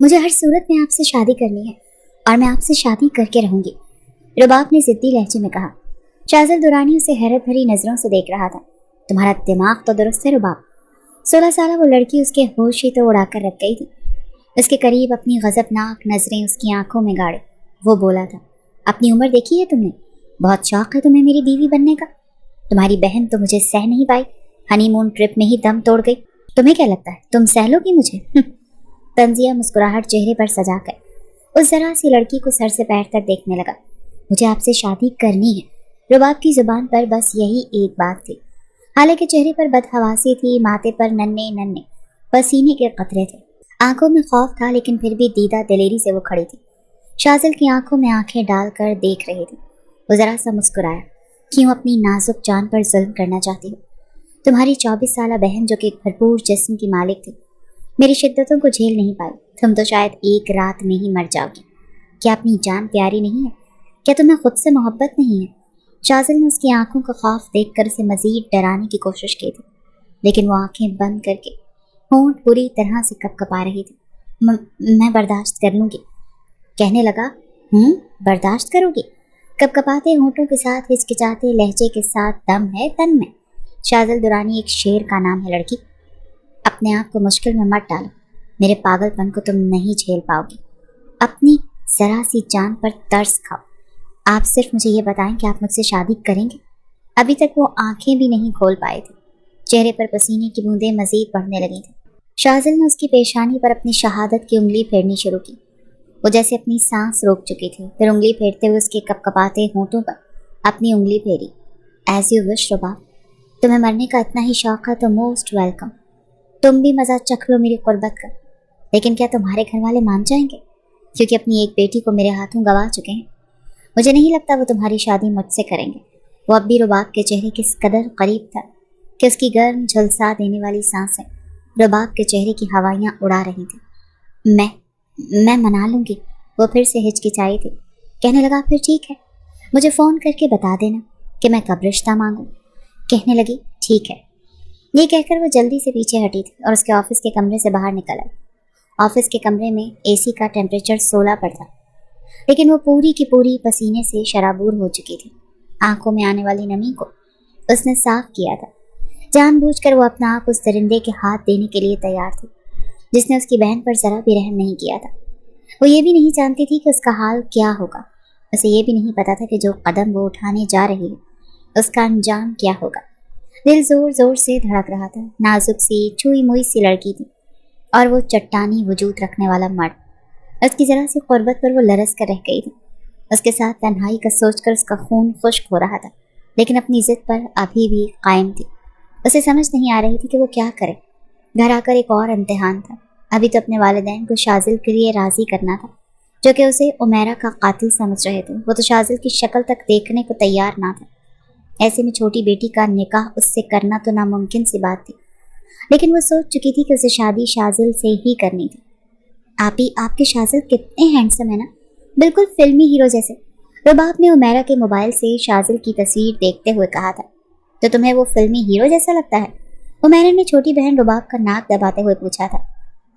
مجھے ہر صورت میں آپ سے شادی کرنی ہے اور میں آپ سے شادی کر کے رہوں گی، رباب نے ضدی لہجے میں کہا۔ شازل درانی اسے حیرت بھری نظروں سے دیکھ رہا تھا۔ تمہارا دماغ تو درست ہے رباب۔ 16 سالہ وہ لڑکی اس کے ہوش ہی تو اڑا کر رکھ گئی تھی۔ اس کے قریب اپنی غضبناک نظریں اس کی آنکھوں میں گاڑے وہ بولا تھا، اپنی عمر دیکھی ہے تم نے؟ بہت شوق ہے تمہیں میری بیوی بننے کا؟ تمہاری بہن تو مجھے سہ نہیں پائی، ہنی مون ٹرپ میں ہی دم توڑ گئی۔ تمہیں کیا لگتا ہے تم سہ لو گی مجھے؟ تنزیہ مسکراہٹ چہرے پر سجا کر اس ذرا سی لڑکی کو سر سے پیر تک دیکھنے لگا۔ مجھے آپ سے شادی کرنی ہے۔ رباب کی زبان پر بس یہی ایک بات تھی، حالانکہ چہرے پر بدحواسی تھی، ماتھے پر ننھے ننھے پسینے کے قطرے تھے، آنکھوں میں خوف تھا، لیکن پھر بھی دیدہ دلیری سے وہ کھڑی تھی۔ شازل کی آنکھوں میں آنکھیں ڈال کر دیکھ رہی تھی۔ وہ ذرا سا مسکرایا۔ کیوں اپنی نازک جان پر ظلم کرنا چاہتی ہو؟ تمہاری 24 سالہ بہن جو کہ ایک بھرپور جسم کی مالک تھی میری شدتوں کو جھیل نہیں پائی، تم تو شاید ایک رات میں ہی مر جاؤ گی۔ کیا اپنی جان پیاری نہیں ہے؟ کیا تمہیں خود سے محبت نہیں ہے؟ شازل نے اس کی آنکھوں کا خوف دیکھ کر اسے مزید ڈرانے کی کوشش کی تھی، لیکن وہ آنکھیں بند کر کے ہونٹ پوری طرح سے کپکپا رہی تھی۔ میں برداشت کر لوں گی، کہنے لگا۔ برداشت کرو گی؟ کپکپاتے ہونٹوں کے ساتھ ہچکچاتے لہجے کے ساتھ دم ہے تن میں۔ شازل درانی ایک شیر کا نام ہے لڑکی، اپنے آپ کو مشکل میں مت ڈالو، میرے پاگل پن کو تم نہیں جھیل پاؤ گی۔ اپنی ذرا سی جان پر ترس کھاؤ۔ آپ صرف مجھے یہ بتائیں کہ آپ مجھ سے شادی کریں گے؟ ابھی تک وہ آنکھیں بھی نہیں کھول پائے تھے، چہرے پر پسینے کی بوندیں مزید بڑھنے لگی تھیں۔ شازل نے اس کی پیشانی پر اپنی شہادت کی انگلی پھیرنی شروع کی۔ وہ جیسے اپنی سانس روک چکی تھی، پھر انگلی پھیرتے ہوئے اس کے کپکپاتے ہونٹوں پر اپنی انگلی پھیری۔ ایز یو وش رباب، تمہیں مرنے کا اتنا ہی شوق ہے تو موسٹ ویلکم، تم بھی مزہ چکھ لو میری قربت کا۔ لیکن کیا تمہارے گھر والے مان جائیں گے؟ کیونکہ اپنی ایک بیٹی کو میرے ہاتھوں گوا چکے ہیں، مجھے نہیں لگتا وہ تمہاری شادی مجھ سے کریں گے۔ وہ اب بھی رباب کے چہرے کس قدر قریب تھا کہ اس کی گرم جھلسا دینے والی سانسیں رباب کے چہرے کی ہوائیاں اڑا رہی تھیں۔ میں منا لوں گی، وہ پھر سے ہچکچائی تھی۔ کہنے لگا، پھر ٹھیک ہے، مجھے فون کر کے بتا دینا کہ میں کب رشتہ مانگوں۔ کہنے لگی، ٹھیک ہے۔ یہ کہہ کر وہ جلدی سے پیچھے ہٹی تھی اور اس کے آفس کے کمرے سے باہر نکل آئی۔ آفس کے کمرے میں اے سی کا ٹیمپریچر 16 پر تھا، لیکن وہ پوری کی پوری پسینے سے شرابور ہو چکی تھی۔ آنکھوں میں آنے والی نمی کو اس نے صاف کیا تھا۔ جان بوجھ کر وہ اپنا آپ اس درندے کے ہاتھ دینے کے لیے تیار تھی جس نے اس کی بہن پر ذرا بھی رحم نہیں کیا تھا۔ وہ یہ بھی نہیں جانتی تھی کہ اس کا حال کیا ہوگا، اسے یہ بھی نہیں پتا تھا کہ جو قدم وہ اٹھانے جا رہی ہے اس کا انجام کیا ہوگا۔ دل زور زور سے دھڑک رہا تھا۔ نازک سی چھوئی موئی سی لڑکی تھی اور وہ چٹانی وجود رکھنے والا مرد۔ اس کی ذرا سی قربت پر وہ لرز کر رہ گئی تھی۔ اس کے ساتھ تنہائی کا سوچ کر اس کا خون خشک ہو رہا تھا، لیکن اپنی ضد پر ابھی بھی قائم تھی۔ اسے سمجھ نہیں آ رہی تھی کہ وہ کیا کرے۔ گھر آ کر ایک اور امتحان تھا۔ ابھی تو اپنے والدین کو شازل کے لیے راضی کرنا تھا، جو کہ اسے عمیرہ کا قاتل سمجھ رہے تھے۔ وہ تو شازل کی شکل تک دیکھنے کو تیار نہ تھا۔ ایسے میں چھوٹی بیٹی کا نکاح اس سے کرنا تو ناممکن سی بات تھی، لیکن وہ سوچ چکی تھی کہ اسے شادی شازل سے ہی کرنی تھی۔ آپ کے شازل کتنے ہینڈسم ہیں نا، بالکل فلمی ہیرو جیسے، رباب نے عمیرہ کے موبائل سے شازل کی تصویر دیکھتے ہوئے کہا تھا۔ تو تمہیں وہ فلمی ہیرو جیسا لگتا ہے؟ عمیرہ نے چھوٹی بہن رباب کا ناک دباتے ہوئے پوچھا تھا۔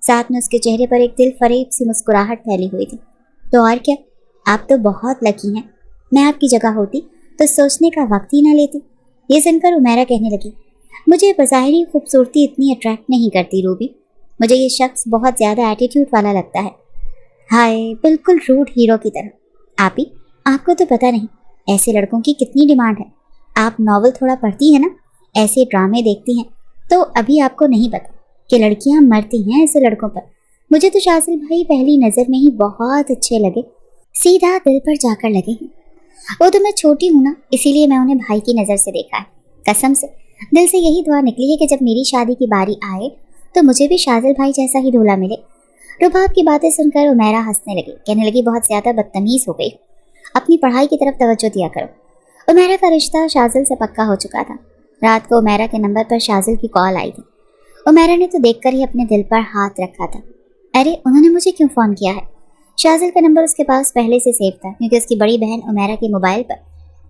ساتھ میں اس کے چہرے پر ایک دل فریب سی مسکراہٹ پھیلی ہوئی تھی۔ تو اور کیا، آپ تو بہت لکی ہیں، میں آپ کی جگہ ہوتی تو سوچنے کا وقت ہی نہ لیتی۔ یہ سن کر عمیرہ کہنے لگی، مجھے بظاہری خوبصورتی اتنی اٹریکٹ نہیں کرتی روبی، مجھے یہ شخص بہت زیادہ ایٹیٹیوڈ والا لگتا ہے۔ ہائے، بالکل روڈ ہیرو کی طرح۔ آپ کو تو پتہ نہیں ایسے لڑکوں کی کتنی ڈیمانڈ ہے۔ آپ ناول تھوڑا پڑھتی ہیں نا، ایسے ڈرامے دیکھتی ہیں، تو ابھی آپ کو نہیں پتا کہ لڑکیاں مرتی ہیں ایسے لڑکوں پر۔ مجھے تو شازل بھائی پہلی نظر میں ہی بہت اچھے لگے، سیدھا دل پر جا کر لگے ہیں۔ وہ تو میں چھوٹی ہوں نا، اسی لیے میں انہیں بھائی کی نظر سے دیکھا ہے۔ قسم سے دل سے یہی دعا نکلی ہے کہ جب میری شادی کی باری آئے تو مجھے بھی شازل بھائی جیسا ہی دولہا ملے۔ رباب کی باتیں سن کر عمیرہ ہنسنے لگی، کہنے لگی، بہت زیادہ بدتمیز ہو گئی، اپنی پڑھائی کی طرف توجہ دیا کرو۔ عمیرہ کا رشتہ شازل سے پکا ہو چکا تھا۔ رات کو عمیرہ کے نمبر پر شازل کی کال آئی تھی۔ عمیرہ نے تو دیکھ کر ہی اپنے دل پر ہاتھ رکھا تھا۔ ارے انہوں نے مجھے کیوں فون کیا ہے؟ شازل کا نمبر اس کے پاس پہلے سے سیو تھا، کیونکہ اس کی بڑی بہن عمیرہ کے موبائل پر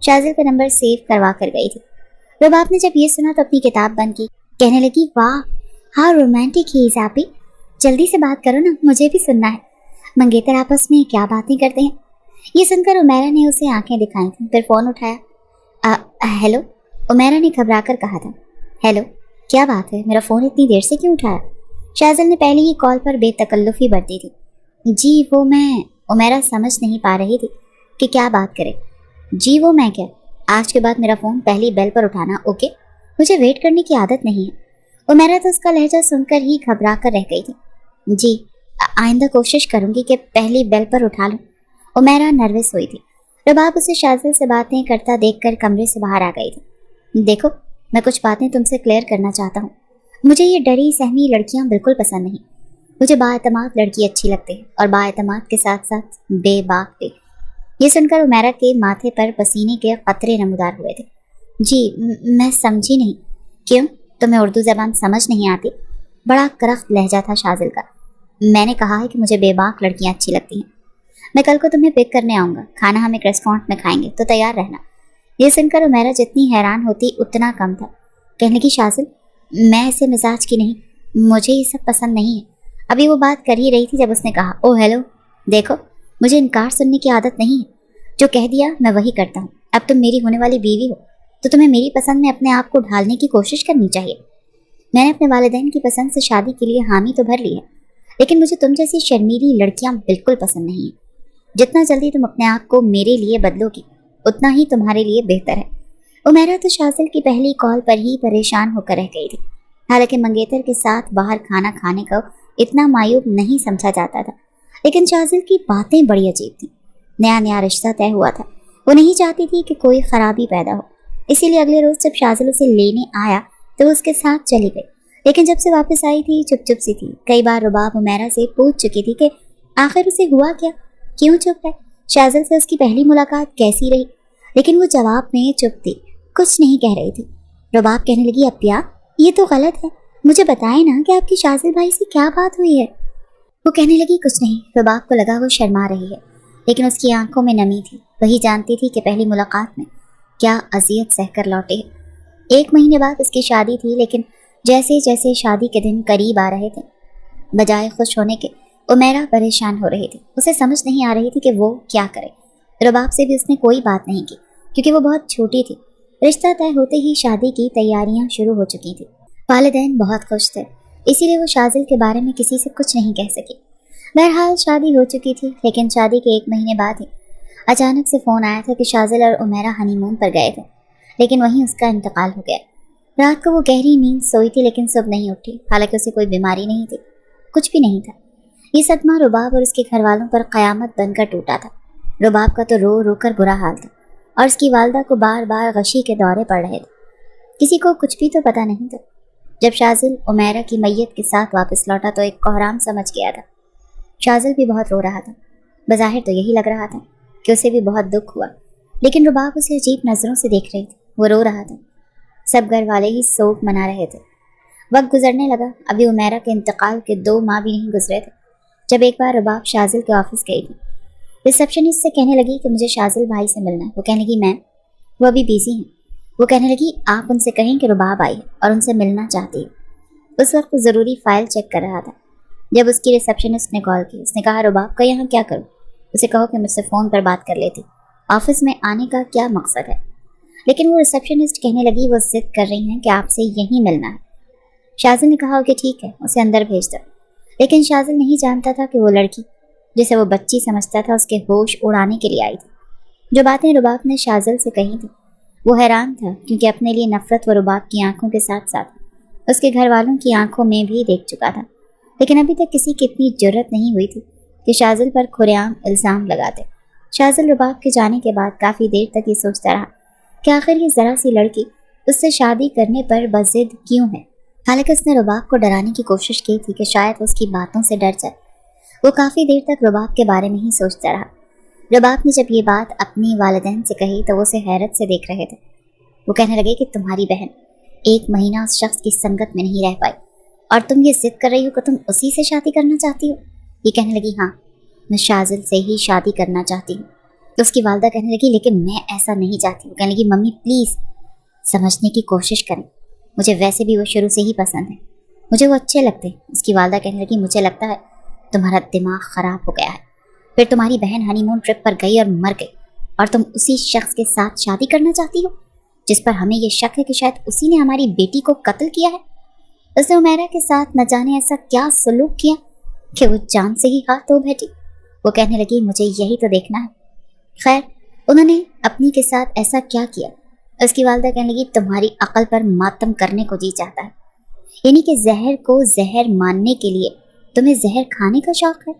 شازل کا نمبر سیو کروا کر گئی تھی۔ رباب نے جب یہ سنا تو اپنی کتاب بند کی، کہنے لگی، واہ ہاؤ رومانٹک ہی از آپی، जल्दी से बात करो ना, मुझे भी सुनना है। मंगेतर आपस में क्या बातें करते हैं। ये सुनकर उमेरा ने उसे आंखें दिखाई थी, फिर फोन उठाया। हेलो, उमेरा ने घबरा कर कहा था। हेलो, क्या बात है, मेरा फ़ोन इतनी देर से क्यों उठाया? शाज़िल ने पहले ही कॉल पर बेतकल्लुफ़ी बरती थी। जी वो मैं, उमेरा समझ नहीं पा रही थी कि क्या बात करे। जी वो मैं क्या, आज के बाद मेरा फ़ोन पहली बेल पर उठाना, ओके? मुझे वेट करने की आदत नहीं है। उमेरा तो उसका लहजा सुनकर ही घबरा कर रह गई थी। जी, आइंदा कोशिश करूंगी कि पहली बेल पर उठा लूं। उमेरा नर्वस हुई थी। रबाब उसे शाज़िल से बातें करता देखकर कमरे से बाहर आ गई थी। देखो, मैं कुछ बातें तुमसे क्लियर करना चाहता हूँ। मुझे ये डरी सहमी लड़कियाँ बिल्कुल पसंद नहीं। मुझे बाएतमाद लड़की अच्छी लगती है, और बाएतमाद के साथ साथ बेबाक भी। ये सुनकर उमेरा के माथे पर पसीने के कतरे नमूदार हुए थे। जी मैं समझी नहीं। क्यों, तुम्हें उर्दू ज़बान समझ नहीं आती? बड़ा करख्त लहजा था शाज़िल का। मैंने कहा है कि मुझे बेबाक लड़कियाँ अच्छी लगती हैं। मैं कल को तुम्हें पिक करने आऊँगा, खाना हम एक रेस्टोरेंट में खाएंगे, तो तैयार रहना। ये सुनकर उमेरा जितनी हैरान होती उतना कम था। कहने लगी, शाज़िल मैं ऐसे मिजाज की नहीं, मुझे ये सब पसंद नहीं है। अभी वो बात कर ही रही थी जब उसने कहा, ओ हेलो, देखो मुझे इनकार सुनने की आदत नहीं है। जो कह दिया मैं वही करता हूँ। अब तुम मेरी होने वाली बीवी हो तो तुम्हें मेरी पसंद में अपने आप को ढालने की कोशिश करनी चाहिए। मैंने अपने वालिदैन की पसंद से शादी के लिए हामी तो भर ली है, लेकिन मुझे तुम जैसी शर्मीली लड़कियां बिल्कुल पसंद नहीं है। जितना जल्दी तुम अपने आप को मेरे लिए बदलोगी उतना ही तुम्हारे लिए बेहतर है। उमेरा तो शाज़िल की पहली कॉल पर ही परेशान होकर रह गई थी। हालांकि मंगेतर के साथ बाहर खाना खाने को इतना मायूब नहीं समझा जाता था, लेकिन शाज़िल की बातें बड़ी अजीब थी। नया नया रिश्ता तय हुआ था, वो नहीं चाहती थी कि कोई खराबी पैदा हो। इसीलिए अगले रोज जब शाज़िल उसे लेने आया तो वो उसके साथ चली गई, लेकिन जब से वापस आई थी चुप चुप सी थी। कई बार रुबाब उमेरा से पूछ चुकी थी कि आखिर उसे हुआ क्या, क्यों चुप है, शाज़िल से उसकी पहली मुलाकात कैसी रही, लेकिन वो जवाब में चुप थी, कुछ नहीं कह रही थी। रुबाब कहने लगी, अप्पिया ये तो गलत है, मुझे बताए ना कि आपकी शाज़िल भाई से क्या बात हुई है। वो कहने लगी, कुछ नहीं। रुबाब को लगा वो शर्मा रही है, लेकिन उसकी आंखों में नमी थी। वही जानती थी कि पहली मुलाकात में क्या अजियत सहकर लौटे है। 1 महीने बाद उसकी शादी थी, लेकिन जैसे जैसे शादी के दिन करीब आ रहे थे, बजाय खुश होने के उमेरा परेशान हो रही थी। उसे समझ नहीं आ रही थी कि वो क्या करे। रुबाब से भी उसने कोई बात नहीं की, क्योंकि वो बहुत छोटी थी। रिश्ता तय होते ही शादी की तैयारियां शुरू हो चुकी थी। वालिदैन बहुत खुश थे, इसीलिए वो शाज़िल के बारे में किसी से कुछ नहीं कह सकी। बहरहाल शादी हो चुकी थी, लेकिन शादी के 1 महीने बाद ही अचानक से फ़ोन आया था कि शाज़िल और उमेरा हनीमून पर गए थे, लेकिन वहीं उसका इंतकाल हो गया। रात को वो गहरी नींद सोई थी, लेकिन सुबह नहीं उठी। हालांकि उसे कोई बीमारी नहीं थी, कुछ भी नहीं था। ये सदमा रुबाब और उसके घर वालों पर क़यामत बनकर टूटा था। रुबाब का तो रो रो कर बुरा हाल था, और उसकी वालदा को बार बार गशी के दौरे पड़ रहे थे। किसी को कुछ भी तो पता नहीं था। जब शाज़िल उमेरा की मैयत के साथ वापस लौटा तो एक कोहराम समझ गया था। शाज़िल भी बहुत रो रहा था। बज़ाहिर तो यही लग रहा था कि उसे भी बहुत दुख हुआ, लेकिन रुबाब उसे अजीब नज़रों से देख रही थी। वो रो रहा था। सब घर वाले ही शोक मना रहे थे। वक्त गुजरने लगा। अभी उमेरा के इंतकाल के 2 माह भी नहीं गुजरे थे जब एक बार रुबाब शाज़िल के ऑफिस गई थी। रिसेप्शनिस्ट से कहने लगी कि मुझे शाज़िल भाई से मिलना है। वो कहने लगी, मैम वो अभी बिजी हैं। वो कहने लगी, आप उनसे कहें कि रुबाब आई है और उनसे मिलना चाहती है। उस वक्त वो ज़रूरी फ़ाइल चेक कर रहा था जब उसकी रिसेप्शनिस्ट ने कॉल की। उसने कहा, रुबाब का यहाँ क्या करूँ? उसे कहो कि मुझसे फ़ोन पर बात कर लेती, ऑफिस में आने का क्या मकसद है? लेकिन वो रिसेप्शनिस्ट कहने लगी, वो जिद कर रही हैं कि आपसे यहीं मिलना है। शाज़िल ने कहा कि ठीक है, उसे अंदर भेज दो। लेकिन शाज़िल नहीं जानता था कि वो लड़की जिसे वो बच्ची समझता था उसके होश उड़ाने के लिए आई थी। जो बातें रुबाब ने शाज़िल से कही थी वो हैरान था, क्योंकि अपने लिए नफरत वो रुबाब की आंखों के साथ साथ उसके घर वालों की आंखों में भी देख चुका था। लेकिन अभी तक किसी की इतनी जुर्रत नहीं हुई थी कि शाज़िल पर खुलेआम इल्ज़ाम लगाते। शाज़िल रुबाब के जाने के बाद काफ़ी देर तक ये सोचता रहा कि आखिर ये ज़रा सी लड़की उससे शादी करने पर बज़िद क्यों है। हालांकि उसने रुबाब को डराने की कोशिश की थी कि शायद वो उसकी बातों से डर जाए। वो काफ़ी देर तक रुबाब के बारे में ही सोचता रहा। रुबाब ने जब ये बात अपनी वालिदैन से कही तो वो उसे हैरत से देख रहे थे। वो कहने लगे कि तुम्हारी बहन 1 महीना उस शख्स की संगत में नहीं रह पाई और तुम ये जिद कर रही हो कि तुम उसी से शादी करना चाहती हो। ये कहने लगी, हाँ मैं शाज़िल से ही शादी करना चाहती हूँ। तो उसकी वालदा कहने लगी, लेकिन मैं ऐसा नहीं चाहती। वो कहने लगी, मम्मी प्लीज़ समझने की कोशिश करें, मुझे वैसे भी वो शुरू से ही पसंद है। مجھے وہ اچھے لگتے ہیں۔ اس کی والدہ کہنے لگی مجھے لگتا ہے تمہارا دماغ خراب ہو گیا ہے۔ پھر تمہاری بہن ہنی مون ٹرپ پر گئی اور مر گئی، اور تم اسی شخص کے ساتھ شادی کرنا چاہتی ہو جس پر ہمیں یہ شک ہے کہ شاید اسی نے ہماری بیٹی کو قتل کیا ہے۔ اس نے عمیرہ کے ساتھ نہ جانے ایسا کیا سلوک کیا کہ وہ جان سے ہی ہاتھ دھو بیٹھی۔ وہ کہنے لگی مجھے یہی تو دیکھنا ہے۔ خیر، انہوں نے اپنی کے ساتھ ایسا کیا کیا؟ اس کی والدہ کہنے لگی تمہاری عقل پر ماتم کرنے کو جی چاہتا ہے، یعنی کہ زہر کو زہر ماننے کے لیے تمہیں زہر کھانے کا شوق ہے۔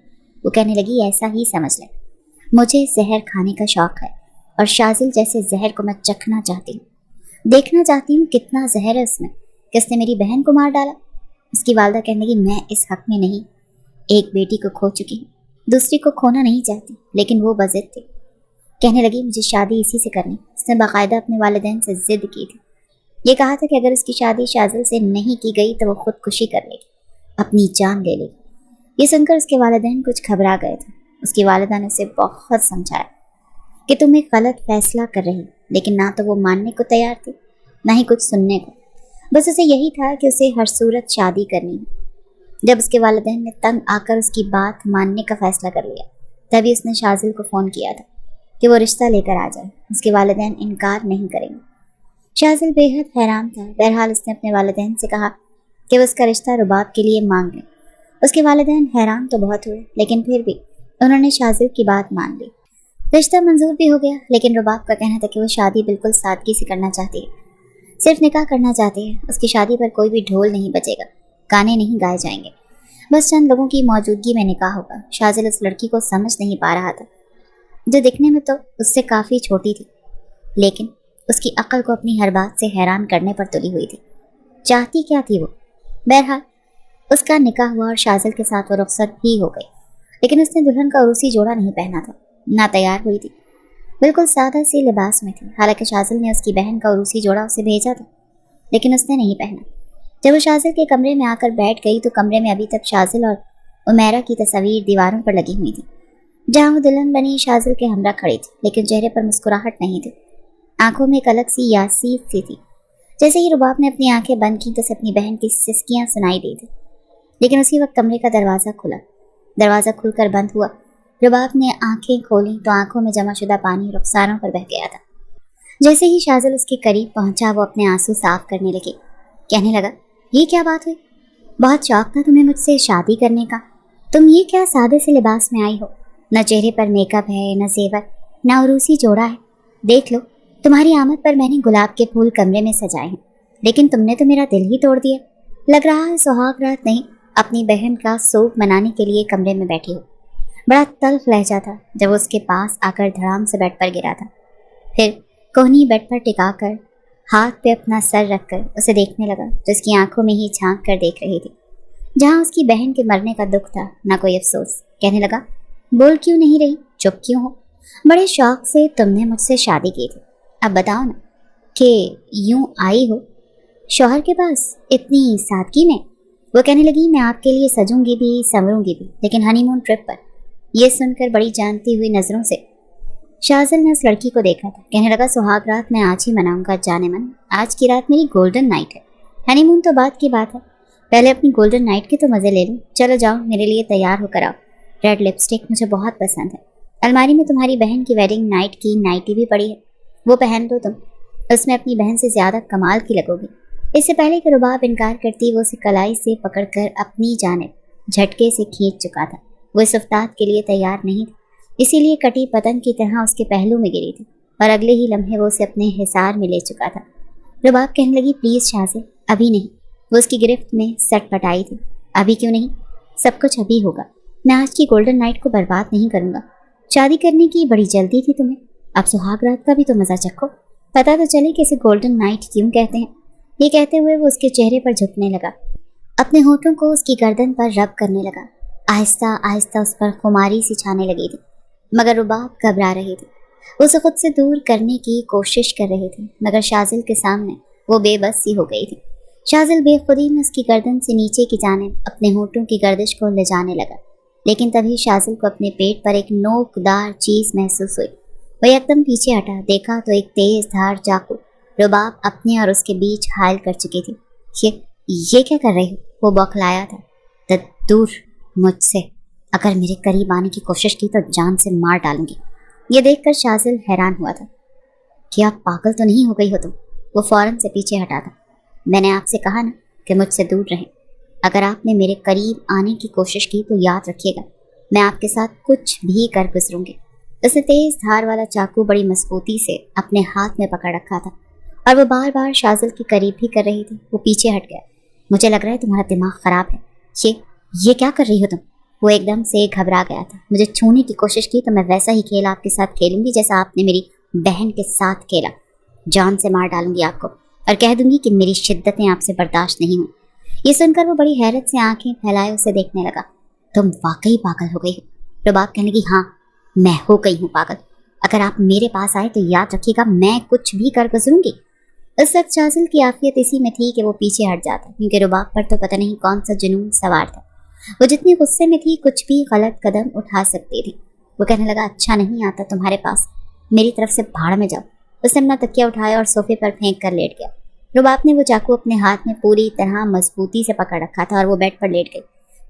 وہ کہنے لگی ایسا ہی سمجھ لیں، مجھے زہر کھانے کا شوق ہے، اور شازل جیسے زہر کو میں چکھنا چاہتی ہوں، دیکھنا چاہتی ہوں کتنا زہر ہے اس میں، کس نے میری بہن کو مار ڈالا۔ اس کی والدہ کہنے لگی میں اس حق میں نہیں، ایک بیٹی کو کھو چکی ہوں، دوسری کو کھونا نہیں چاہتی، لیکن وہ بضد تھی۔ کہنے لگی مجھے شادی اسی سے کرنی۔ اس نے باقاعدہ اپنے والدین سے ضد کی تھی، یہ کہا تھا کہ اگر اس کی شادی شازل سے نہیں کی گئی تو وہ خودکشی کر لے گی، اپنی جان لے لے گی۔ یہ سن کر اس کے والدین کچھ گھبرا گئے تھے۔ اس کی والدہ نے اسے بہت سمجھایا کہ تم ایک غلط فیصلہ کر رہی، لیکن نہ تو وہ ماننے کو تیار تھی نہ ہی کچھ سننے کو، بس اسے یہی تھا کہ اسے ہر صورت شادی کرنی ہے۔ جب اس کے والدین نے تنگ آ کر اس کی بات ماننے کا فیصلہ کر لیا، تبھی اس نے شازل کو فون کیا تھا کہ وہ رشتہ لے کر آ جائے، اس کے والدین انکار نہیں کریں گے۔ شازل بے حد حیران تھا۔ بہرحال اس نے اپنے والدین سے کہا کہ وہ اس کا رشتہ رباب کے لیے مانگ لیں۔ اس کے والدین حیران تو بہت ہوئے، لیکن پھر بھی انہوں نے شازل کی بات مان لی۔ رشتہ منظور بھی ہو گیا، لیکن رباب کا کہنا تھا کہ وہ شادی بالکل سادگی سے کرنا چاہتی ہے، صرف نکاح کرنا چاہتی ہے۔ اس کی شادی پر کوئی بھی ڈھول نہیں بجے گا، گانے نہیں گائے جائیں گے، بس چند لوگوں کی موجودگی میں نکاح ہوگا۔ شازل اس لڑکی کو سمجھ نہیں پا رہا تھا، جو دکھنے میں تو اس سے کافی چھوٹی تھی، لیکن اس کی عقل کو اپنی ہر بات سے حیران کرنے پر تلی ہوئی تھی۔ چاہتی کیا تھی وہ؟ بہرحال اس کا نکاح ہوا اور شازل کے ساتھ وہ رخصت بھی ہو گئی، لیکن اس نے دلہن کا عروسی جوڑا نہیں پہنا تھا، نہ تیار ہوئی تھی، بالکل سادہ سی لباس میں تھی۔ حالانکہ شازل نے اس کی بہن کا عروسی جوڑا اسے بھیجا تھا، لیکن اس نے نہیں پہنا۔ جب وہ شازل کے کمرے میں آ کر بیٹھ گئی تو کمرے میں ابھی تک شازل اور عمیرہ کی تصاویر دیواروں پر لگی ہوئی تھی۔ جہاں وہ دلہن بنی شازل کے ہمراہ کھڑی تھی، لیکن چہرے پر مسکراہٹ نہیں تھی، آنکھوں میں ایک الگ سی یاسیت سی تھی۔ جیسے ہی رباب نے اپنی آنکھیں بند کی تو اسے اپنی بہن کی سسکیاں سنائی دی تھی، لیکن اسی وقت کمرے کا دروازہ کھلا۔ دروازہ کھل کر بند ہوا۔ رباب نے آنکھیں کھولیں تو آنکھوں میں جمع شدہ پانی رخساروں پر بہہ گیا تھا۔ جیسے ہی شازل اس کے قریب پہنچا وہ اپنے آنسو صاف کرنے لگی، کہنے لگا یہ کیا بات ہوئی؟ بہت شوق تھا تمہیں مجھ سے شادی کرنے کا، تم یہ کیا سادے سے لباس میں آئی ہو؟ نہ چہرے پر میک اپ ہے، نہ زیور، نہ عروسی جوڑا ہے۔ دیکھ لو، تمہاری آمد پر میں نے گلاب کے پھول کمرے میں سجائے ہیں، لیکن تم نے تو میرا دل ہی توڑ دیا۔ لگ رہا ہے سہاگ رات نہیں، اپنی بہن کا سوگ منانے کے لیے کمرے میں بیٹھی ہو۔ بڑا تلخ لہجہ تھا جب وہ اس کے پاس آ کر دھڑام سے بیڈ پر گرا تھا، پھر کوہنی بیڈ پر ٹکا کر ہاتھ پہ اپنا سر رکھ کر اسے دیکھنے لگا، جو اس کی آنکھوں میں ہی جھانک کر دیکھ رہی تھی۔ جہاں اس کی بہن کے مرنے کا دکھ تھا، نہ کوئی افسوس۔ کہنے لگا بول کیوں نہیں رہی، چپ کیوں ہو؟ بڑے شوق سے تم نے مجھ سے شادی کی تھی، اب بتاؤ نا کہ یوں آئی ہو شوہر کے پاس اتنی سادگی میں۔ وہ کہنے لگی میں آپ کے لیے سجوں گی بھی سنوروں گی بھی، لیکن ہنی مون ٹرپ پر۔ یہ سن کر بڑی جانتی ہوئی نظروں سے شازل نے اس لڑکی کو دیکھا تھا۔ کہنے لگا سہاگ رات میں آج ہی مناؤں گا جانے من، آج کی رات میری گولڈن نائٹ ہے، ہنی مون تو بعد کی بات ہے، پہلے اپنی گولڈن نائٹ کے تو مزے لے لوں۔ چلو جاؤ، میرے لیے تیار ہو کر آؤ، ریڈ لپسٹک مجھے بہت پسند ہے، الماری میں تمہاری بہن کی ویڈنگ نائٹ کی نائٹی بھی پڑی ہے، وہ پہن لو تم، اس میں اپنی بہن سے زیادہ کمال کی لگو گی۔ اس سے پہلے کہ رباب انکار کرتی وہ اسے کلائی سے پکڑ کر اپنی جانب جھٹکے سے کھینچ چکا تھا۔ وہ اس افتاد کے لیے تیار نہیں تھی، اسی لیے کٹی پتنگ کی طرح اس کے پہلو میں گری تھی، اور اگلے ہی لمحے وہ اسے اپنے حصار میں لے چکا تھا۔ رباب کہنے لگی پلیز شازل، ابھی نہیں۔ وہ اس کی گرفت میں سٹ پٹائی تھی۔ ابھی کیوں نہیں؟ سب کچھ ابھی ہوگا، میں آج کی گولڈن نائٹ کو برباد نہیں کروں گا۔ شادی کرنے کی بڑی جلدی تھی تمہیں، اب سہاگ رات کا بھی تو مزہ چکھو، پتہ تو چلے کہ اسے گولڈن نائٹ کیوں کہتے ہیں۔ یہ کہتے ہوئے وہ اس کے چہرے پر جھکنے لگا، اپنے ہونٹوں کو اس کی گردن پر رب کرنے لگا۔ آہستہ آہستہ اس پر خماری سی چھانے لگی تھی، مگر رباب گھبرا رہی تھی، اسے خود سے دور کرنے کی کوشش کر رہی تھی، مگر شازل کے سامنے وہ بے بس سی ہو گئی تھی۔ شازل بے خودی میں اس کی گردن سے نیچے کی جانب اپنے ہونٹوں کی گردش کو لے جانے لگا، لیکن تبھی شازل کو اپنے پیٹ پر ایک نوک دار چیز محسوس ہوئی۔ وہ یکدم پیچھے ہٹا، دیکھا تو ایک تیز دھار چاقو رباب اپنے اور اس کے بیچ حائل کر چکی تھی۔ یہ کیا کر رہی ہو؟ वो बौखलाया था। तो दूर मुझसे, अगर मेरे करीब आने की कोशिश की तो जान से मार डालूंगी। ये देखकर शाजिल हैरान हुआ था कि आप पागल तो नहीं हो गई हो तुम। वो फौरन से पीछे हटा था। मैंने आपसे कहा ना कि मुझसे दूर रहें। अगर आपने मेरे करीब आने की कोशिश की तो याद रखिएगा, मैं आपके साथ कुछ भी कर गुजरूंगी। उसने तेज धार वाला चाकू बड़ी मजबूती से अपने हाथ में पकड़ रखा था और वो बार बार शाजिल के करीब भी कर रही थी। वो पीछे हट गया। मुझे लग रहा है तुम्हारा दिमाग खराब है। ये क्या कर रही हो तुम? वो एकदम से घबरा गया था। मुझे छूने की कोशिश की तो मैं वैसा ही खेल आपके साथ खेलूंगी जैसा आपने मेरी बहन के साथ खेला। जान से मार डालूंगी आपको और कह दूंगी कि मेरी शिद्दतें आपसे बर्दाश्त नहीं हुई। ये सुनकर वो बड़ी हैरत से आंखें फैलाए उसे देखने लगा। तुम वाकई पागल हो गई हो? रबाब कहने लगी, हाँ मैं हो गई हूँ पागल। अगर आप मेरे पास आए तो याद रखिएगा मैं कुछ भी कर गुजरूंगी। उस वक्त शाजिल की आफियत इसी में थी कि वो पीछे हट जाता, क्योंकि रुबाब पर तो पता नहीं कौन सा जुनून सवार था। वो जितनी गुस्से में थी कुछ भी गलत कदम उठा सकती थी। वो कहने लगा, अच्छा नहीं आता तुम्हारे पास, मेरी तरफ से भाड़ में जाओ। उसने अपना तकिया उठाया और सोफे पर फेंक कर लेट गया। रुबाब ने वो चाकू अपने हाथ में पूरी तरह मजबूती से पकड़ रखा था और वो बेड पर लेट गई।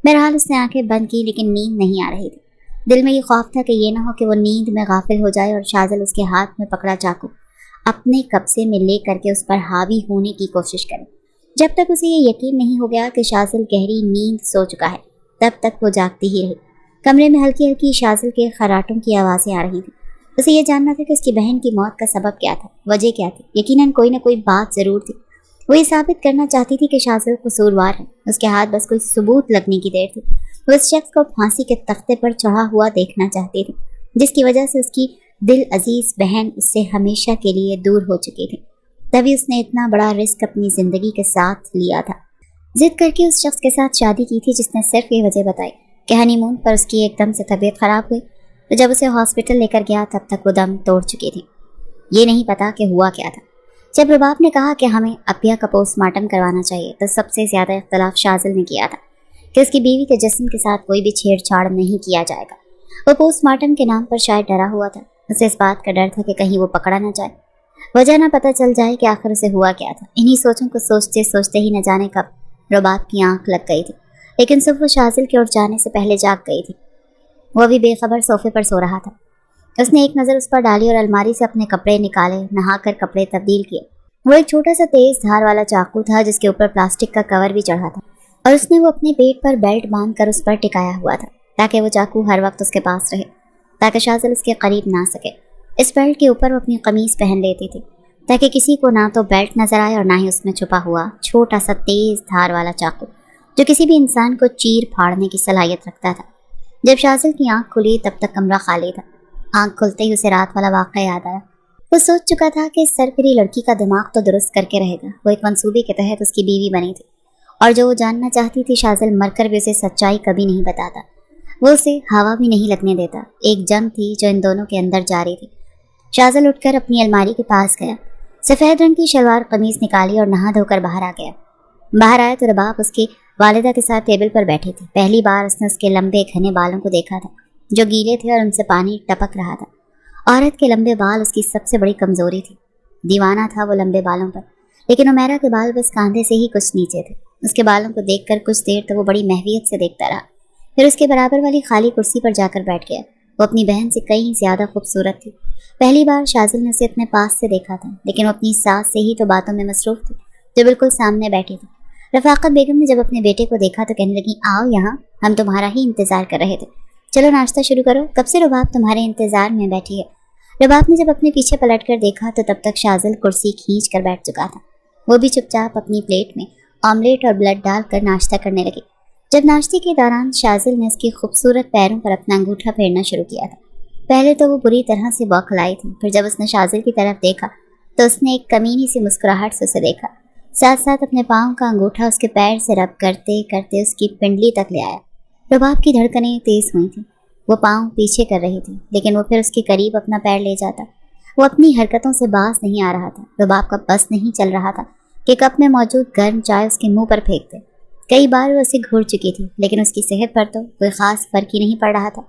बहरहाल उसने आंखें बंद की लेकिन नींद नहीं आ रही थी। दिल में ये खौफ था कि ये ना हो कि वो नींद में गाफिल हो जाए और शाजिल उसके हाथ में पकड़ा चाकू अपने कब्जे में ले करके उस पर हावी होने की कोशिश करे। जब तक उसे ये यकीन नहीं हो गया कि शाजिल गहरी नींद सो चुका है तब तक वो जागती ही रही। कमरे में हल्की हल्की शाजिल के खराटों की आवाज़ें आ रही थी। उसे ये जानना था कि उसकी बहन की मौत का सबब क्या था, वजह क्या थी। यकीनन कोई ना कोई बात ज़रूर थी। वो ये साबित करना चाहती थी कि शाजिल कसूरवार है। उसके हाथ बस कोई सबूत लगने की देर थी। वो उस शख्स को फांसी के तख्ते पर चढ़ा हुआ देखना चाहती थी जिसकी वजह से उसकी दिल अजीज बहन उससे हमेशा के लिए दूर हो चुकी थी। तभी उसने इतना बड़ा रिस्क अपनी ज़िंदगी के साथ लिया था। जिद करके उस शख्स के साथ शादी की थी जिसने सिर्फ ये वजह बताई कि हनीमून पर उसकी एकदम से तबीयत खराब हुई। तो जब उसे हॉस्पिटल लेकर गया तब तक वो दम तोड़ चुकी थी। ये नहीं पता कि हुआ क्या था। जब रुबाब ने कहा कि हमें अपिया का पोस्टमार्टम करवाना चाहिए तो सबसे ज़्यादा इख्तलाफ शाजिल ने किया था कि उसकी बीवी के जिस्म के साथ कोई भी छेड़छाड़ नहीं किया जाएगा। वो पोस्टमार्टम के नाम पर शायद डरा हुआ था। उसे इस बात का डर था कि कहीं वो पकड़ा ना जाए, वजह ना पता चल जाए कि आखिर उसे हुआ क्या था। इन्हीं सोचों को सोचते सोचते ही न जाने कब रुबाब की आंख लग गई थी, लेकिन सुबह वो शाजिल की ओर जाने से पहले जाग गई थी। वो अभी बेखबर सोफे पर सो रहा था। उसने एक नज़र उस पर डाली और अलमारी से अपने कपड़े निकाले, नहाकर कपड़े तब्दील किए। वो एक छोटा सा तेज धार वाला चाकू था जिसके ऊपर प्लास्टिक का कवर भी चढ़ा था और उसने वो अपने पेट पर बेल्ट बांध कर उस पर टिकाया हुआ था ताकि वो चाकू हर वक्त उसके पास रहे, ताकि शाजिल उसके करीब ना सके। इस बेल्ट के ऊपर वो अपनी कमीज पहन लेती थी ताकि किसी को ना तो बेल्ट नजर आए और ना ही उसमें छुपा हुआ छोटा सा तेज धार वाला चाकू जो किसी भी इंसान को चीर फाड़ने की सलाहियत रखता था। जब शाजिल की आंख खुली तब तक कमरा खाली था। आंख खुलते ही उसे रात वाला वाक़या याद आया। वो सोच चुका था कि इस सरपरी लड़की का दिमाग तो दुरुस्त करके रहेगा। वो एक मंसूबे के तहत उसकी बीवी बनी थी और जो वो जानना चाहती थी शाजिल मरकर भी उसे सच्चाई कभी नहीं बताता। वो उसे हवा भी नहीं लगने देता। एक जंग थी जो इन दोनों के अंदर जारी थी। शाजिल उठकर अपनी अलमारी के पास गया, सफ़ेद रंग की शलवार कमीज निकाली और नहा धोकर बाहर आ गया। बाहर आया तो रबाब उसकी वालिदा के साथ टेबल पर बैठी थी। पहली बार उसने उसके लंबे घने बालों को देखा था जो गीले थे और उनसे पानी टपक रहा था। औरत के लंबे बाल उसकी सबसे बड़ी कमजोरी थी। दीवाना था वो लंबे बालों पर, लेकिन उमेरा के बाल बस कांधे से ही कुछ नीचे थे। उसके बालों को देखकर कुछ देर तो वो बड़ी महवियत से देखता रहा, फिर उसके बराबर वाली खाली कुर्सी पर जाकर बैठ गया। वो अपनी बहन से कहीं ज़्यादा खूबसूरत थी। पहली बार शाजिल ने उसे अपने पास से देखा था, लेकिन वो अपनी सास से ही तो बातों में मसरूफ थी जो बिल्कुल सामने बैठी थी। रफ़ाकत बेगम ने जब अपने बेटे को देखा तो कहने लगी, आओ यहाँ, हम तुम्हारा ही इंतज़ार कर रहे थे। चलो नाश्ता शुरू करो, कब से रुबाब तुम्हारे इंतज़ार में बैठी है। रबाब ने जब अपने पीछे पलट कर देखा तो तब तक शाजिल कुर्सी खींच कर बैठ चुका था। वो भी चुपचाप अपनी प्लेट में ऑमलेट और ब्रेड डालकर नाश्ता करने लगी। जब नाश्ते के दौरान शाजिल ने उसकी खूबसूरत पैरों पर अपना अंगूठा फेरना शुरू किया था। पहले तो वो बुरी तरह से बौखलाई थी, फिर जब उसने शाजिल की तरफ देखा तो उसने एक कमीनी सी मुस्कुराहट से उसे देखा, साथ साथ अपने पाँव का अंगूठा उसके पैर से रब करते करते उसकी पिंडली तक ले आया। रबाब की धड़कनें तेज हुई थी। वो पाँव पीछे कर रही थी, लेकिन वो फिर उसके करीब अपना पैर ले जाता। वो अपनी हरकतों से बाज नहीं आ रहा था। रबाब का बस नहीं चल रहा था कि कप में मौजूद गर्म चाय उसके मुंह पर फेंक दे। कई बार वो उसे घूर चुकी थी, लेकिन उसकी सेहत पर तो कोई ख़ास फर्क ही नहीं पड़ रहा था।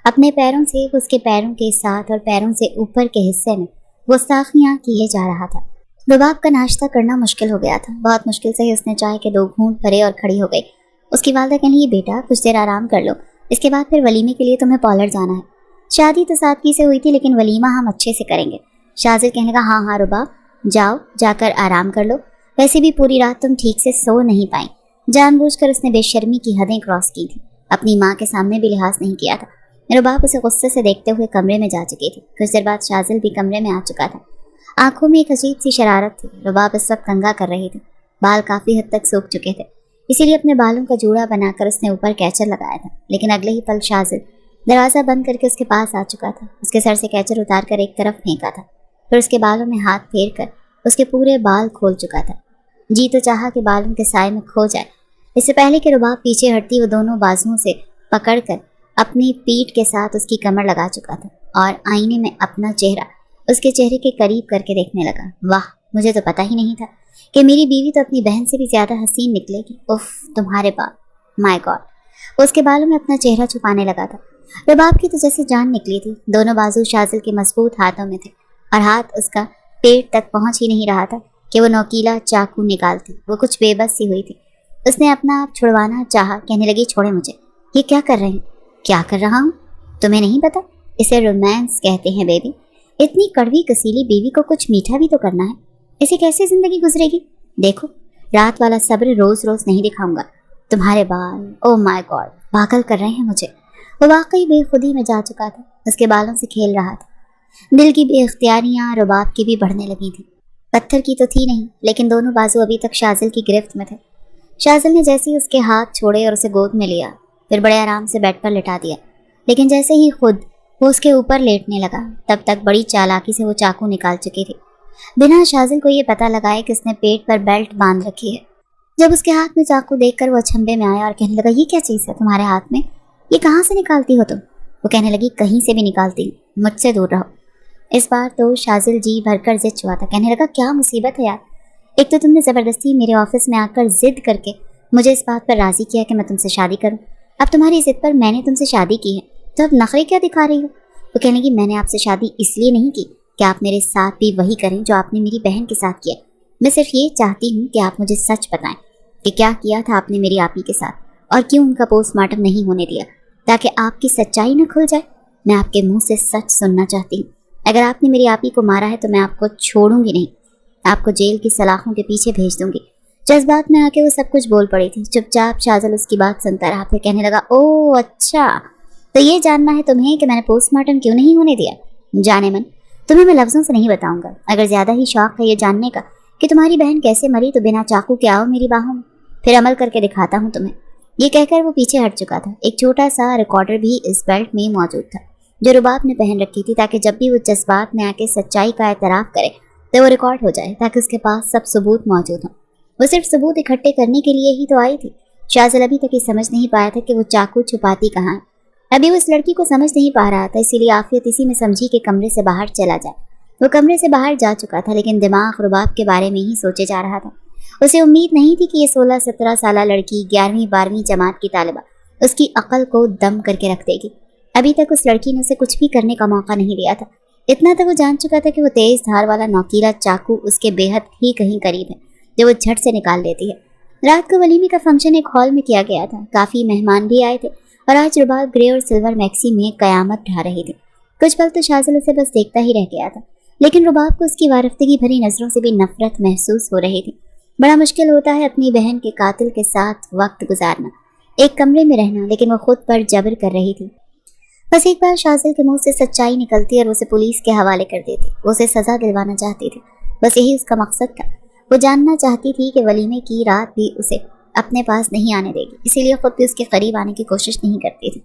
अपने पैरों से उसके पैरों के साथ और पैरों से ऊपर के हिस्से में गुस्ताखियाँ किए जा रहा था। रुबाब का नाश्ता करना मुश्किल हो गया था। बहुत मुश्किल से ही उसने चाय के 2 घूंट भरे और खड़ी हो गई। उसकी वालिदा कहने लगी, बेटा कुछ देर आराम कर लो, इसके बाद फिर वलीमे के लिए तुम्हें पॉलर जाना है। शादी तो सादगी से हुई थी, लेकिन वलीमा हम अच्छे से करेंगे। शाजिल कहने लगा, हाँ हाँ रुबाब, जाओ जाकर आराम कर लो, वैसे भी पूरी रात तुम ठीक से सो नहीं पाई। जानबूझकर उसने बेशर्मी की हदें क्रॉस की थी। अपनी माँ के सामने भी लिहाज नहीं किया था। रुबाब उसे गुस्से से देखते हुए कमरे में जा चुकी थी। कुछ देर बाद शाजिल भी कमरे में आ चुका था। आंखों में एक अजीब सी शरारत थी। रुबाब इस वक्त दंगा कर रही थी। बाल काफी हद तक सूख चुके थे, इसीलिए अपने बालों का जूड़ा बनाकर उसने ऊपर कैचर लगाया था। लेकिन अगले ही पल शाजिल दरवाजा बंद करके उसके पास आ चुका था। उसके सर से कैचर उतार कर एक तरफ फेंका था, फिर उसके बालों में हाथ फेर कर उसके पूरे बाल खोल चुका था। जी तो चाहा कि बालों के साए में खो जाए। इससे पहले कि रुबाब पीछे हटती, वो दोनों बाजुओं से पकड़कर अपनी पीठ के साथ उसकी कमर लगा चुका था और आईने में अपना चेहरा उसके चेहरे के करीब करके देखने लगा। वाह, मुझे तो पता ही नहीं था कि मेरी बीवी तो अपनी बहन से भी ज्यादा हसीन निकलेगी। उफ, तुम्हारे बाल, माय गॉड। उसके बालों में अपना चेहरा छुपाने लगा था। रुबाब की तो जैसे जान निकली थी। दोनों बाजू शाजिल के मजबूत हाथों में थे और हाथ उसका पेट तक पहुंच ही नहीं रहा था कि वो नोकीला चाकू निकालती। वो कुछ बेबस सी हुई थी। उसने अपना आप छुड़वाना चाहा। कहने लगी, छोड़े मुझे, ये क्या कर रहे हैं? क्या कर रहा हूँ? तुम्हें नहीं पता? इसे रोमांस कहते हैं बेबी। इतनी कड़वी कसीली बीवी को कुछ मीठा भी तो करना है। इसे कैसे जिंदगी गुजरेगी? देखो, रात वाला सब्र रोज रोज नहीं दिखाऊंगा। तुम्हारे बाल, ओ माय गॉड, पागल कर रहे हैं मुझे। वो वाकई बेखुदी में जा चुका था। उसके बालों से खेल रहा था। दिल की बेख्तियारियां रुबाब की भी बढ़ने लगी थी। पत्थर की तो थी नहीं, लेकिन दोनों बाजू अभी तक शाजिल की गिरफ्त में थे। शाजिल ने जैसे ही उसके हाथ छोड़े और उसे गोद में लिया, फिर बड़े आराम से बेड पर लिटा दिया। लेकिन जैसे ही खुद वो उसके ऊपर लेटने लगा, तब तक बड़ी चालाकी से वो चाकू निकाल चुकी थी, बिना शाजिल को ये पता लगाए कि उसने पेट पर बेल्ट बांध रखी है। जब उसके हाथ में चाकू देखकर वो अचंभे में आया और कहने लगा, ये क्या चीज़ है तुम्हारे हाथ में? ये कहाँ से निकालती हो तुम? वो कहने लगी, कहीं से भी निकालती हूँ, मुझसे दूर रहो। इस बार तो शाजिल जी भरकर जिद चुका था। कहने लगा, क्या मुसीबत है यार, एक तो तुमने ज़बरदस्ती मेरे ऑफिस में आकर जिद करके मुझे इस बात पर राज़ी किया कि मैं तुमसे शादी करूं। अब तुम्हारी जिद पर मैंने तुमसे शादी की है, तो अब नखरे क्या दिखा रही हो? वो कहने लगी, मैंने आपसे शादी इसलिए नहीं की कि आप मेरे साथ भी वही करें जो आपने मेरी बहन के साथ किया। मैं सिर्फ ये चाहती हूँ कि आप मुझे सच बताएं कि क्या किया था आपने मेरी आपी के साथ और क्यों उनका पोस्टमार्टम नहीं होने दिया, ताकि आपकी सच्चाई न खुल जाए। मैं आपके मुँह से सच सुनना चाहती हूँ। अगर आपने मेरी आपी को मारा है तो मैं आपको छोड़ूंगी नहीं, आपको जेल की सलाखों के पीछे भेज दूंगी। जज्बात में आके वो सब कुछ बोल पड़ी थी। चुपचाप शाजिल उसकी बात सुनता रहा। फिर कहने लगा, ओह अच्छा, तो ये जानना है तुम्हें कि मैंने पोस्टमार्टम क्यों नहीं होने दिया? जाने मन, तुम्हें मैं लफ्जों से नहीं बताऊंगा। अगर ज्यादा ही शौक है ये जानने का कि तुम्हारी बहन कैसे मरी, तो बिना चाकू के आओ मेरी बाहों में, फिर अमल करके दिखाता हूँ तुम्हें। ये कहकर वो पीछे हट चुका था। एक छोटा सा रिकॉर्डर भी इस बेल्ट में मौजूद था, जो रुबाब ने पहन रखी थी, ताकि जब भी वो जज्बात में आके सच्चाई का एतराफ़ करे तो वो रिकॉर्ड हो जाए, ताकि उसके पास सब सबूत मौजूद हों। वो सिर्फ सबूत इकट्ठे करने के लिए ही तो आई थी। शाजिल अभी तक ये समझ नहीं पाया था कि वो चाकू छुपाती कहाँ है। अभी वो इस लड़की को समझ नहीं पा रहा था, इसीलिए आफियत इसी में समझी कि कमरे से बाहर चला जाए। वो कमरे से बाहर जा चुका था, लेकिन दिमाग रुबाब के बारे में ही सोचे जा रहा था। उसे उम्मीद नहीं थी कि ये 16-17 साल लड़की 11वीं-12वीं जमात की तालिबा उसकी अकल को दम करके रख देगी। अभी तक उस लड़की ने उसे कुछ भी करने का मौका नहीं दिया था। इतना तक वो जान चुका था कि वो तेज धार वाला नोकीला चाकू उसके बेहद ही कहीं करीब है, जो वो झट से निकाल लेती है। रात को वलीमे का फंक्शन एक हॉल में किया गया था। काफ़ी मेहमान भी आए थे और आज रुबाब ग्रे और सिल्वर मैक्सी में कयामत ढा रही थी। कुछ पल तो शाजिल उसे बस देखता ही रह गया था, लेकिन रुबाब को उसकी वारफ्तगी भरी नज़रों से भी नफरत महसूस हो रही थी। बड़ा मुश्किल होता है अपनी बहन के कातिल के साथ वक्त गुजारना, एक कमरे में रहना, लेकिन वो खुद पर जबर कर रही थी। बस एक बार शाजिल के मुंह से सच्चाई निकलती और उसे पुलिस के हवाले कर देती। वो उसे सजा दिलवाना चाहती थी, बस यही उसका मकसद था। वो जानना चाहती थी कि वलीमे की रात भी उसे अपने पास नहीं आने देगी, इसीलिए खुद भी उसके करीब आने की कोशिश नहीं करती थी।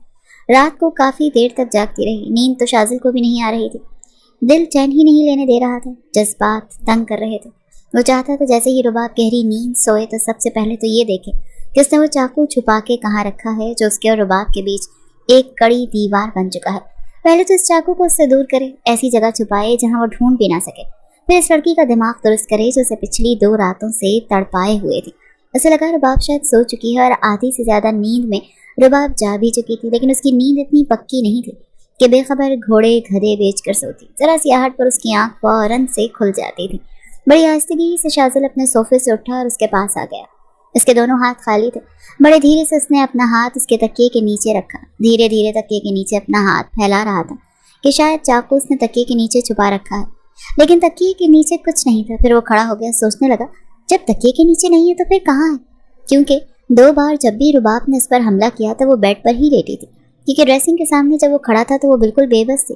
रात को काफ़ी देर तक जागती रही। नींद तो शाजिल को भी नहीं आ रही थी। दिल चैन ही नहीं लेने दे रहा था। जज्बात तंग कर रहे थे। वो चाहता था जैसे ही रुबाब गहरी नींद सोए तो सबसे पहले तो ये देखे कि उसने वो चाकू छुपा के कहाँ रखा है, जो उसके और रुबाब के बीच एक कड़ी दीवार बन चुका है। पहले तो इस चाकू को उससे दूर करे, ऐसी जगह छुपाए जहाँ वो ढूंढ भी ना सके। फिर इस लड़की का दिमाग दुरुस्त करे जो उसे पिछली 2 रातों से तड़पाए हुए थी। उसे लगा रुबाब शायद सो चुकी है और आधी से ज्यादा नींद में रुबाब जा भी चुकी थी, लेकिन उसकी नींद इतनी पक्की नहीं थी कि बेखबर घोड़े गधे बेच कर सोती। जरा सी आहट पर उसकी आंख फौरन से खुल जाती थी। बड़ी आहिस्तगी से शाजिल अपने सोफे से उठा और उसके पास आ गया। उसके दोनों हाथ खाली थे। बड़े धीरे से उसने अपना हाथ उसके तकिए के नीचे रखा। धीरे धीरे तकिए के नीचे अपना हाथ फैला रहा था कि शायद चाकू उसने तकिए के नीचे छुपा रखा है, लेकिन तकिए के नीचे कुछ नहीं था। फिर वो खड़ा हो गया, सोचने लगा जब तकिए के नीचे नहीं है तो फिर कहाँ है, क्योंकि 2 बार जब भी रुबाब ने उस पर हमला किया था वो बेड पर ही लेटी थी, क्योंकि ड्रेसिंग के सामने जब वो खड़ा था तो वो बिल्कुल बेबस थी,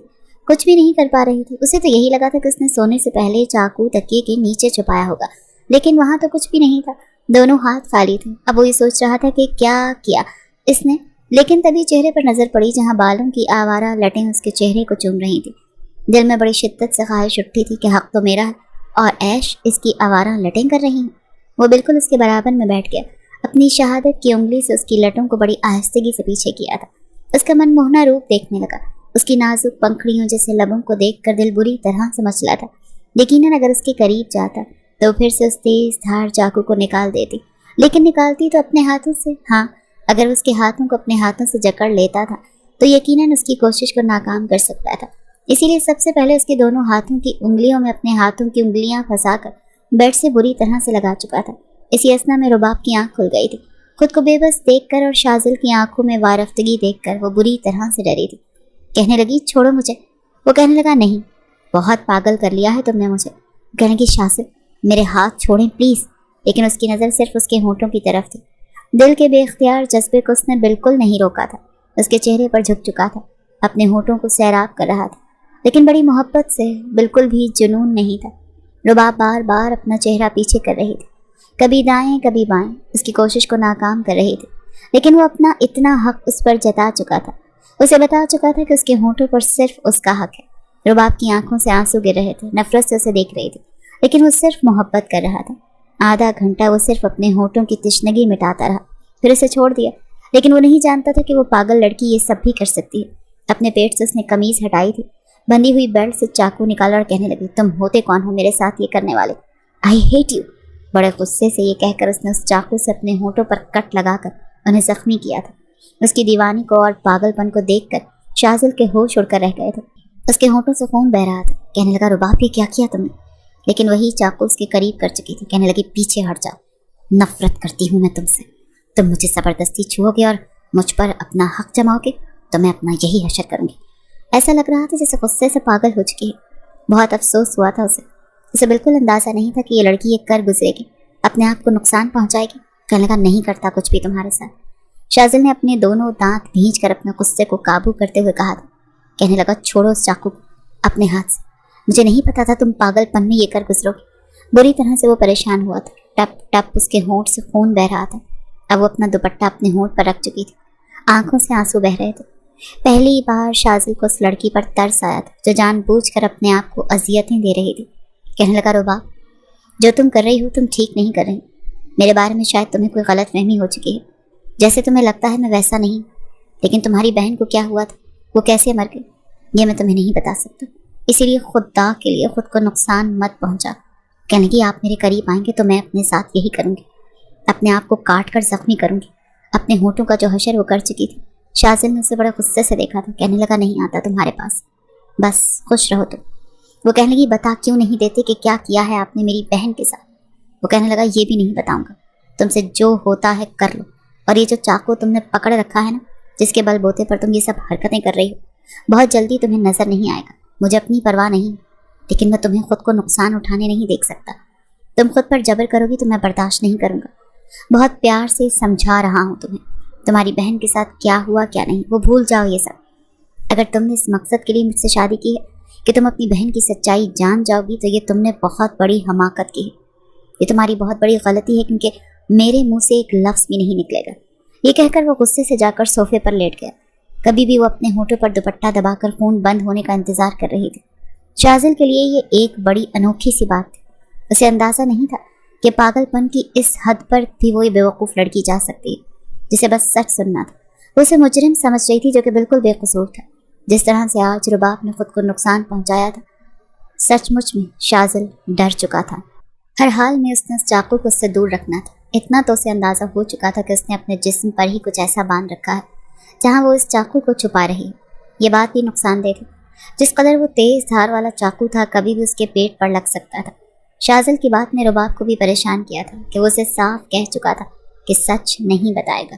कुछ भी नहीं कर पा रही थी। उसे तो यही लगा था कि उसने सोने से पहले चाकू तकिए के नीचे छुपाया होगा, लेकिन वहां तो कुछ भी नहीं था, दोनों हाथ खाली थे। अब वो ये सोच रहा था कि क्या किया इसने, लेकिन तभी चेहरे पर नजर पड़ी जहां बालों की आवारा लटें उसके चेहरे को चूम रही थी। दिल में बड़ी शिद्दत से ख्वाहिश उठी थी कि हक तो मेरा है और ऐश इसकी आवारा लटें कर रही हैं। वो बिल्कुल उसके बराबर में बैठ गया, अपनी शहादत की उंगली से उसकी लटों को बड़ी आहिस्तगी से पीछे किया था। उसका मन मोहना रूप देखने लगा। उसकी नाजुक पंखड़ियों जैसे लबों को देखकर दिल बुरी तरह से मचला था। यकीनन अगर उसके करीब जाता तो फिर से उस तेज धार चाकू को निकाल देती, लेकिन निकालती तो अपने हाथों से। हाँ, अगर उसके हाथों को अपने हाथों से जकड़ लेता था तो यकीनन उसकी कोशिश को नाकाम कर सकता था। इसीलिए सबसे पहले उसके दोनों हाथों की उंगलियों में अपने हाथों की उंगलियां फंसाकर बेड से बुरी तरह से लगा चुका था। इसी असना में रुबाब की आंख खुल गई थी। खुद को बेबस देखकर और शाजिल की आंखों में वारफ्तगी देखकर वो बुरी तरह से डरी थी। कहने लगी छोड़ो मुझे। वो कहने लगा नहीं, बहुत पागल कर लिया है तुमने मुझे। कहने की शाजिल मेरे हाथ छोड़ें प्लीज, लेकिन उसकी नज़र सिर्फ उसके होंठों की तरफ थी। दिल के बेख्तियार जज्बे को उसने बिल्कुल नहीं रोका था। उसके चेहरे पर झुक चुका था, अपने होंठों को सैराब कर रहा था, लेकिन बड़ी मोहब्बत से, बिल्कुल भी जुनून नहीं था। रुबाब बार बार अपना चेहरा पीछे कर रही थी, कभी दाएं कभी बाएं, उसकी कोशिश को नाकाम कर रही थी, लेकिन वो अपना इतना हक उस पर जता चुका था। उसे बता चुका था कि उसके होंठों पर सिर्फ उसका हक है। रुबाब की आंखों से आंसू गिर रहे थे, नफरत से उसे देख रही थी, लेकिन वो सिर्फ मोहब्बत कर रहा था। आधा घंटा वो सिर्फ अपने होंठों की तिश्नगी मिटाता रहा, फिर उसे छोड़ दिया। लेकिन वो नहीं जानता था कि वो पागल लड़की ये सब भी कर सकती है। अपने पेट से उसने कमीज हटाई थी, बंधी हुई बेल्ट से चाकू निकाला और कहने लगी तुम होते कौन हो मेरे साथ ये करने वाले? I hate you. बड़े गुस्से से ये कहकर उसने उस चाकू से अपने होंठों पर कट लगाकर उन्हें जख्मी किया था। उसकी दीवानी को और पागलपन को देखकर शाजिल के होश उड़कर रह गए थे। उसके होंठों से खून बह रहा था। कहने लगा रुबाब ये क्या किया तुमने? लेकिन वही चाकू उसके करीब कर चुकी थी। कहने लगी पीछे हट जाओ, नफरत करती हूँ मैं तुमसे। तुम मुझे ज़बरदस्ती छुओगे और मुझ पर अपना हक जमाओगे तो मैं अपना यही हशर करूँगी। ऐसा लग रहा था जैसे गुस्से से पागल हो चुकी है। बहुत अफसोस हुआ था उसे बिल्कुल अंदाज़ा नहीं था कि ये लड़की ये कर गुजरेगी, अपने आप को नुकसान पहुँचाएगी। कहने लगा नहीं करता कुछ भी तुम्हारे साथ। शाजिल ने अपने दोनों दांत भींच कर अपने गुस्से को काबू करते हुए कहा था। कहने लगा छोड़ो उस चाकू को अपने हाथ से, मुझे नहीं पता था तुम पागलपन में ये कर गुजरोगे। बुरी तरह से वो परेशान हुआ था। टप टप उसके होंठ से खून बह रहा था। अब वो अपना दुपट्टा अपने होंठ पर रख चुकी थी, आंखों से आंसू बह रहे थे। पहली बार शाजिल को उस लड़की पर तरस आया था जो जानबूझकर अपने आप को अजियतें दे रही थी। कहने लगा रुबाब जो तुम कर रही हो तुम ठीक नहीं कर रही। मेरे बारे में शायद तुम्हें कोई गलत फहमी हो चुकी है। जैसे तुम्हें लगता है मैं वैसा नहीं, लेकिन तुम्हारी बहन को क्या हुआ था, वो कैसे मर गई, ये मैं तुम्हें नहीं बता सकता। इसीलिए खुदा के लिए खुद को नुकसान मत पहुंचा। कहने की आप मेरे करीब आएंगे तो मैं अपने साथ यही करूँगी, अपने आप को काट कर जख्मी करूँगी। अपने होंठों का जो हशर वो कर चुकी थी। शाजिल ने उसे बड़े गुस्से से देखा था। कहने लगा नहीं आता तुम्हारे पास, बस खुश रहो तुम। वो कहने लगी बता क्यों नहीं देते कि क्या किया है आपने मेरी बहन के साथ? वो कहने लगा ये भी नहीं बताऊंगा, तुमसे जो होता है कर लो। और ये जो चाकू तुमने पकड़ रखा है ना, जिसके बलबूते पर तुम ये सब हरकतें कर रही हो, बहुत जल्दी तुम्हें नजर नहीं आएगा। मुझे अपनी परवाह नहीं, लेकिन मैं तुम्हें खुद को नुकसान उठाने नहीं देख सकता। तुम खुद पर जबर करोगी तो मैं बर्दाश्त नहीं करूँगा। बहुत प्यार से समझा रहा हूँ तुम्हें, तुम्हारी बहन के साथ क्या हुआ क्या नहीं वो भूल जाओ ये सब। अगर तुमने इस मकसद के लिए मुझसे शादी की है कि तुम अपनी बहन की सच्चाई जान जाओगी तो ये तुमने बहुत बड़ी हमाकत की है। ये तुम्हारी बहुत बड़ी गलती है, क्योंकि मेरे मुंह से एक लफ्ज़ भी नहीं निकलेगा। ये कहकर वो गुस्से से जाकर सोफे पर लेट गया। कभी भी वो अपने होठों पर दुपट्टा दबाकर खून बंद होने का इंतजार कर रही थी। शाजिल के लिए ये एक बड़ी अनोखी सी बात थी। उसे अंदाज़ा नहीं था कि पागलपन की इस हद पर भी वो बेवकूफ़ लड़की जा सकती है जिसे बस सच सुनना था। वो उसे मुजरिम समझ रही थी जो कि बिल्कुल बेकसूर था। जिस तरह से आज रुबाब ने खुद को नुकसान पहुंचाया था, सचमुच में शाजिल डर चुका था। हर हाल में उसने उस चाकू को उससे दूर रखना था। इतना तो उसे अंदाज़ा हो चुका था कि उसने अपने जिस्म पर ही कुछ ऐसा बांध रखा है जहाँ वो इस चाकू को छुपा रही है। ये बात भी नुकसानदेह थी। जिस कदर वो तेज़ धार वाला चाकू था कभी भी उसके पेट पर लग सकता था। شازل کی بات نے رباب کو بھی پریشان کیا تھا کہ وہ اسے صاف کہہ چکا تھا کہ سچ نہیں بتائے گا۔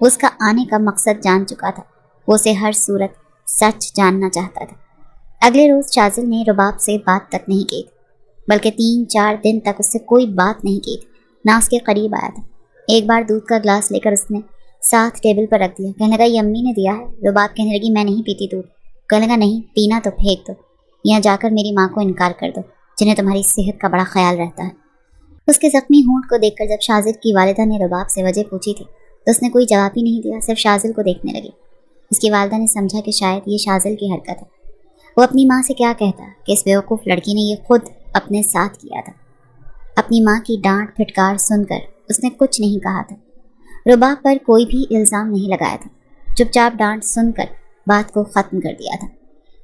وہ اس کا آنے کا مقصد جان چکا تھا، وہ اسے ہر صورت سچ جاننا چاہتا تھا۔ اگلے روز شازل نے رباب سے بات تک نہیں کی تھی، بلکہ 3-4 دن تک اس سے کوئی بات نہیں کی تھی، نہ اس کے قریب آیا تھا۔ ایک بار دودھ کا گلاس لے کر اس نے ساتھ ٹیبل پر رکھ دیا، کہنے لگا یہ امی نے دیا ہے۔ رباب کہنے لگی میں نہیں پیتی دودھ۔ کہنے لگا نہیں پینا تو پھینک دو، یہاں جا کر میری ماں کو انکار کر دو جنہیں تمہاری صحت کا بڑا خیال رہتا ہے۔ اس کے زخمی ہونٹ کو دیکھ کر جب شازل کی والدہ نے رباب سے وجہ پوچھی تھی تو اس نے کوئی جواب ہی نہیں دیا، صرف شازل کو دیکھنے لگی۔ اس کی والدہ نے سمجھا کہ شاید یہ شازل کی حرکت ہے۔ وہ اپنی ماں سے کیا کہتا کہ اس بیوقوف لڑکی نے یہ خود اپنے ساتھ کیا تھا۔ اپنی ماں کی ڈانٹ پھٹکار سن کر اس نے کچھ نہیں کہا تھا، رباب پر کوئی بھی الزام نہیں لگایا تھا، چپ چاپ ڈانٹ سن کر بات کو ختم کر دیا تھا۔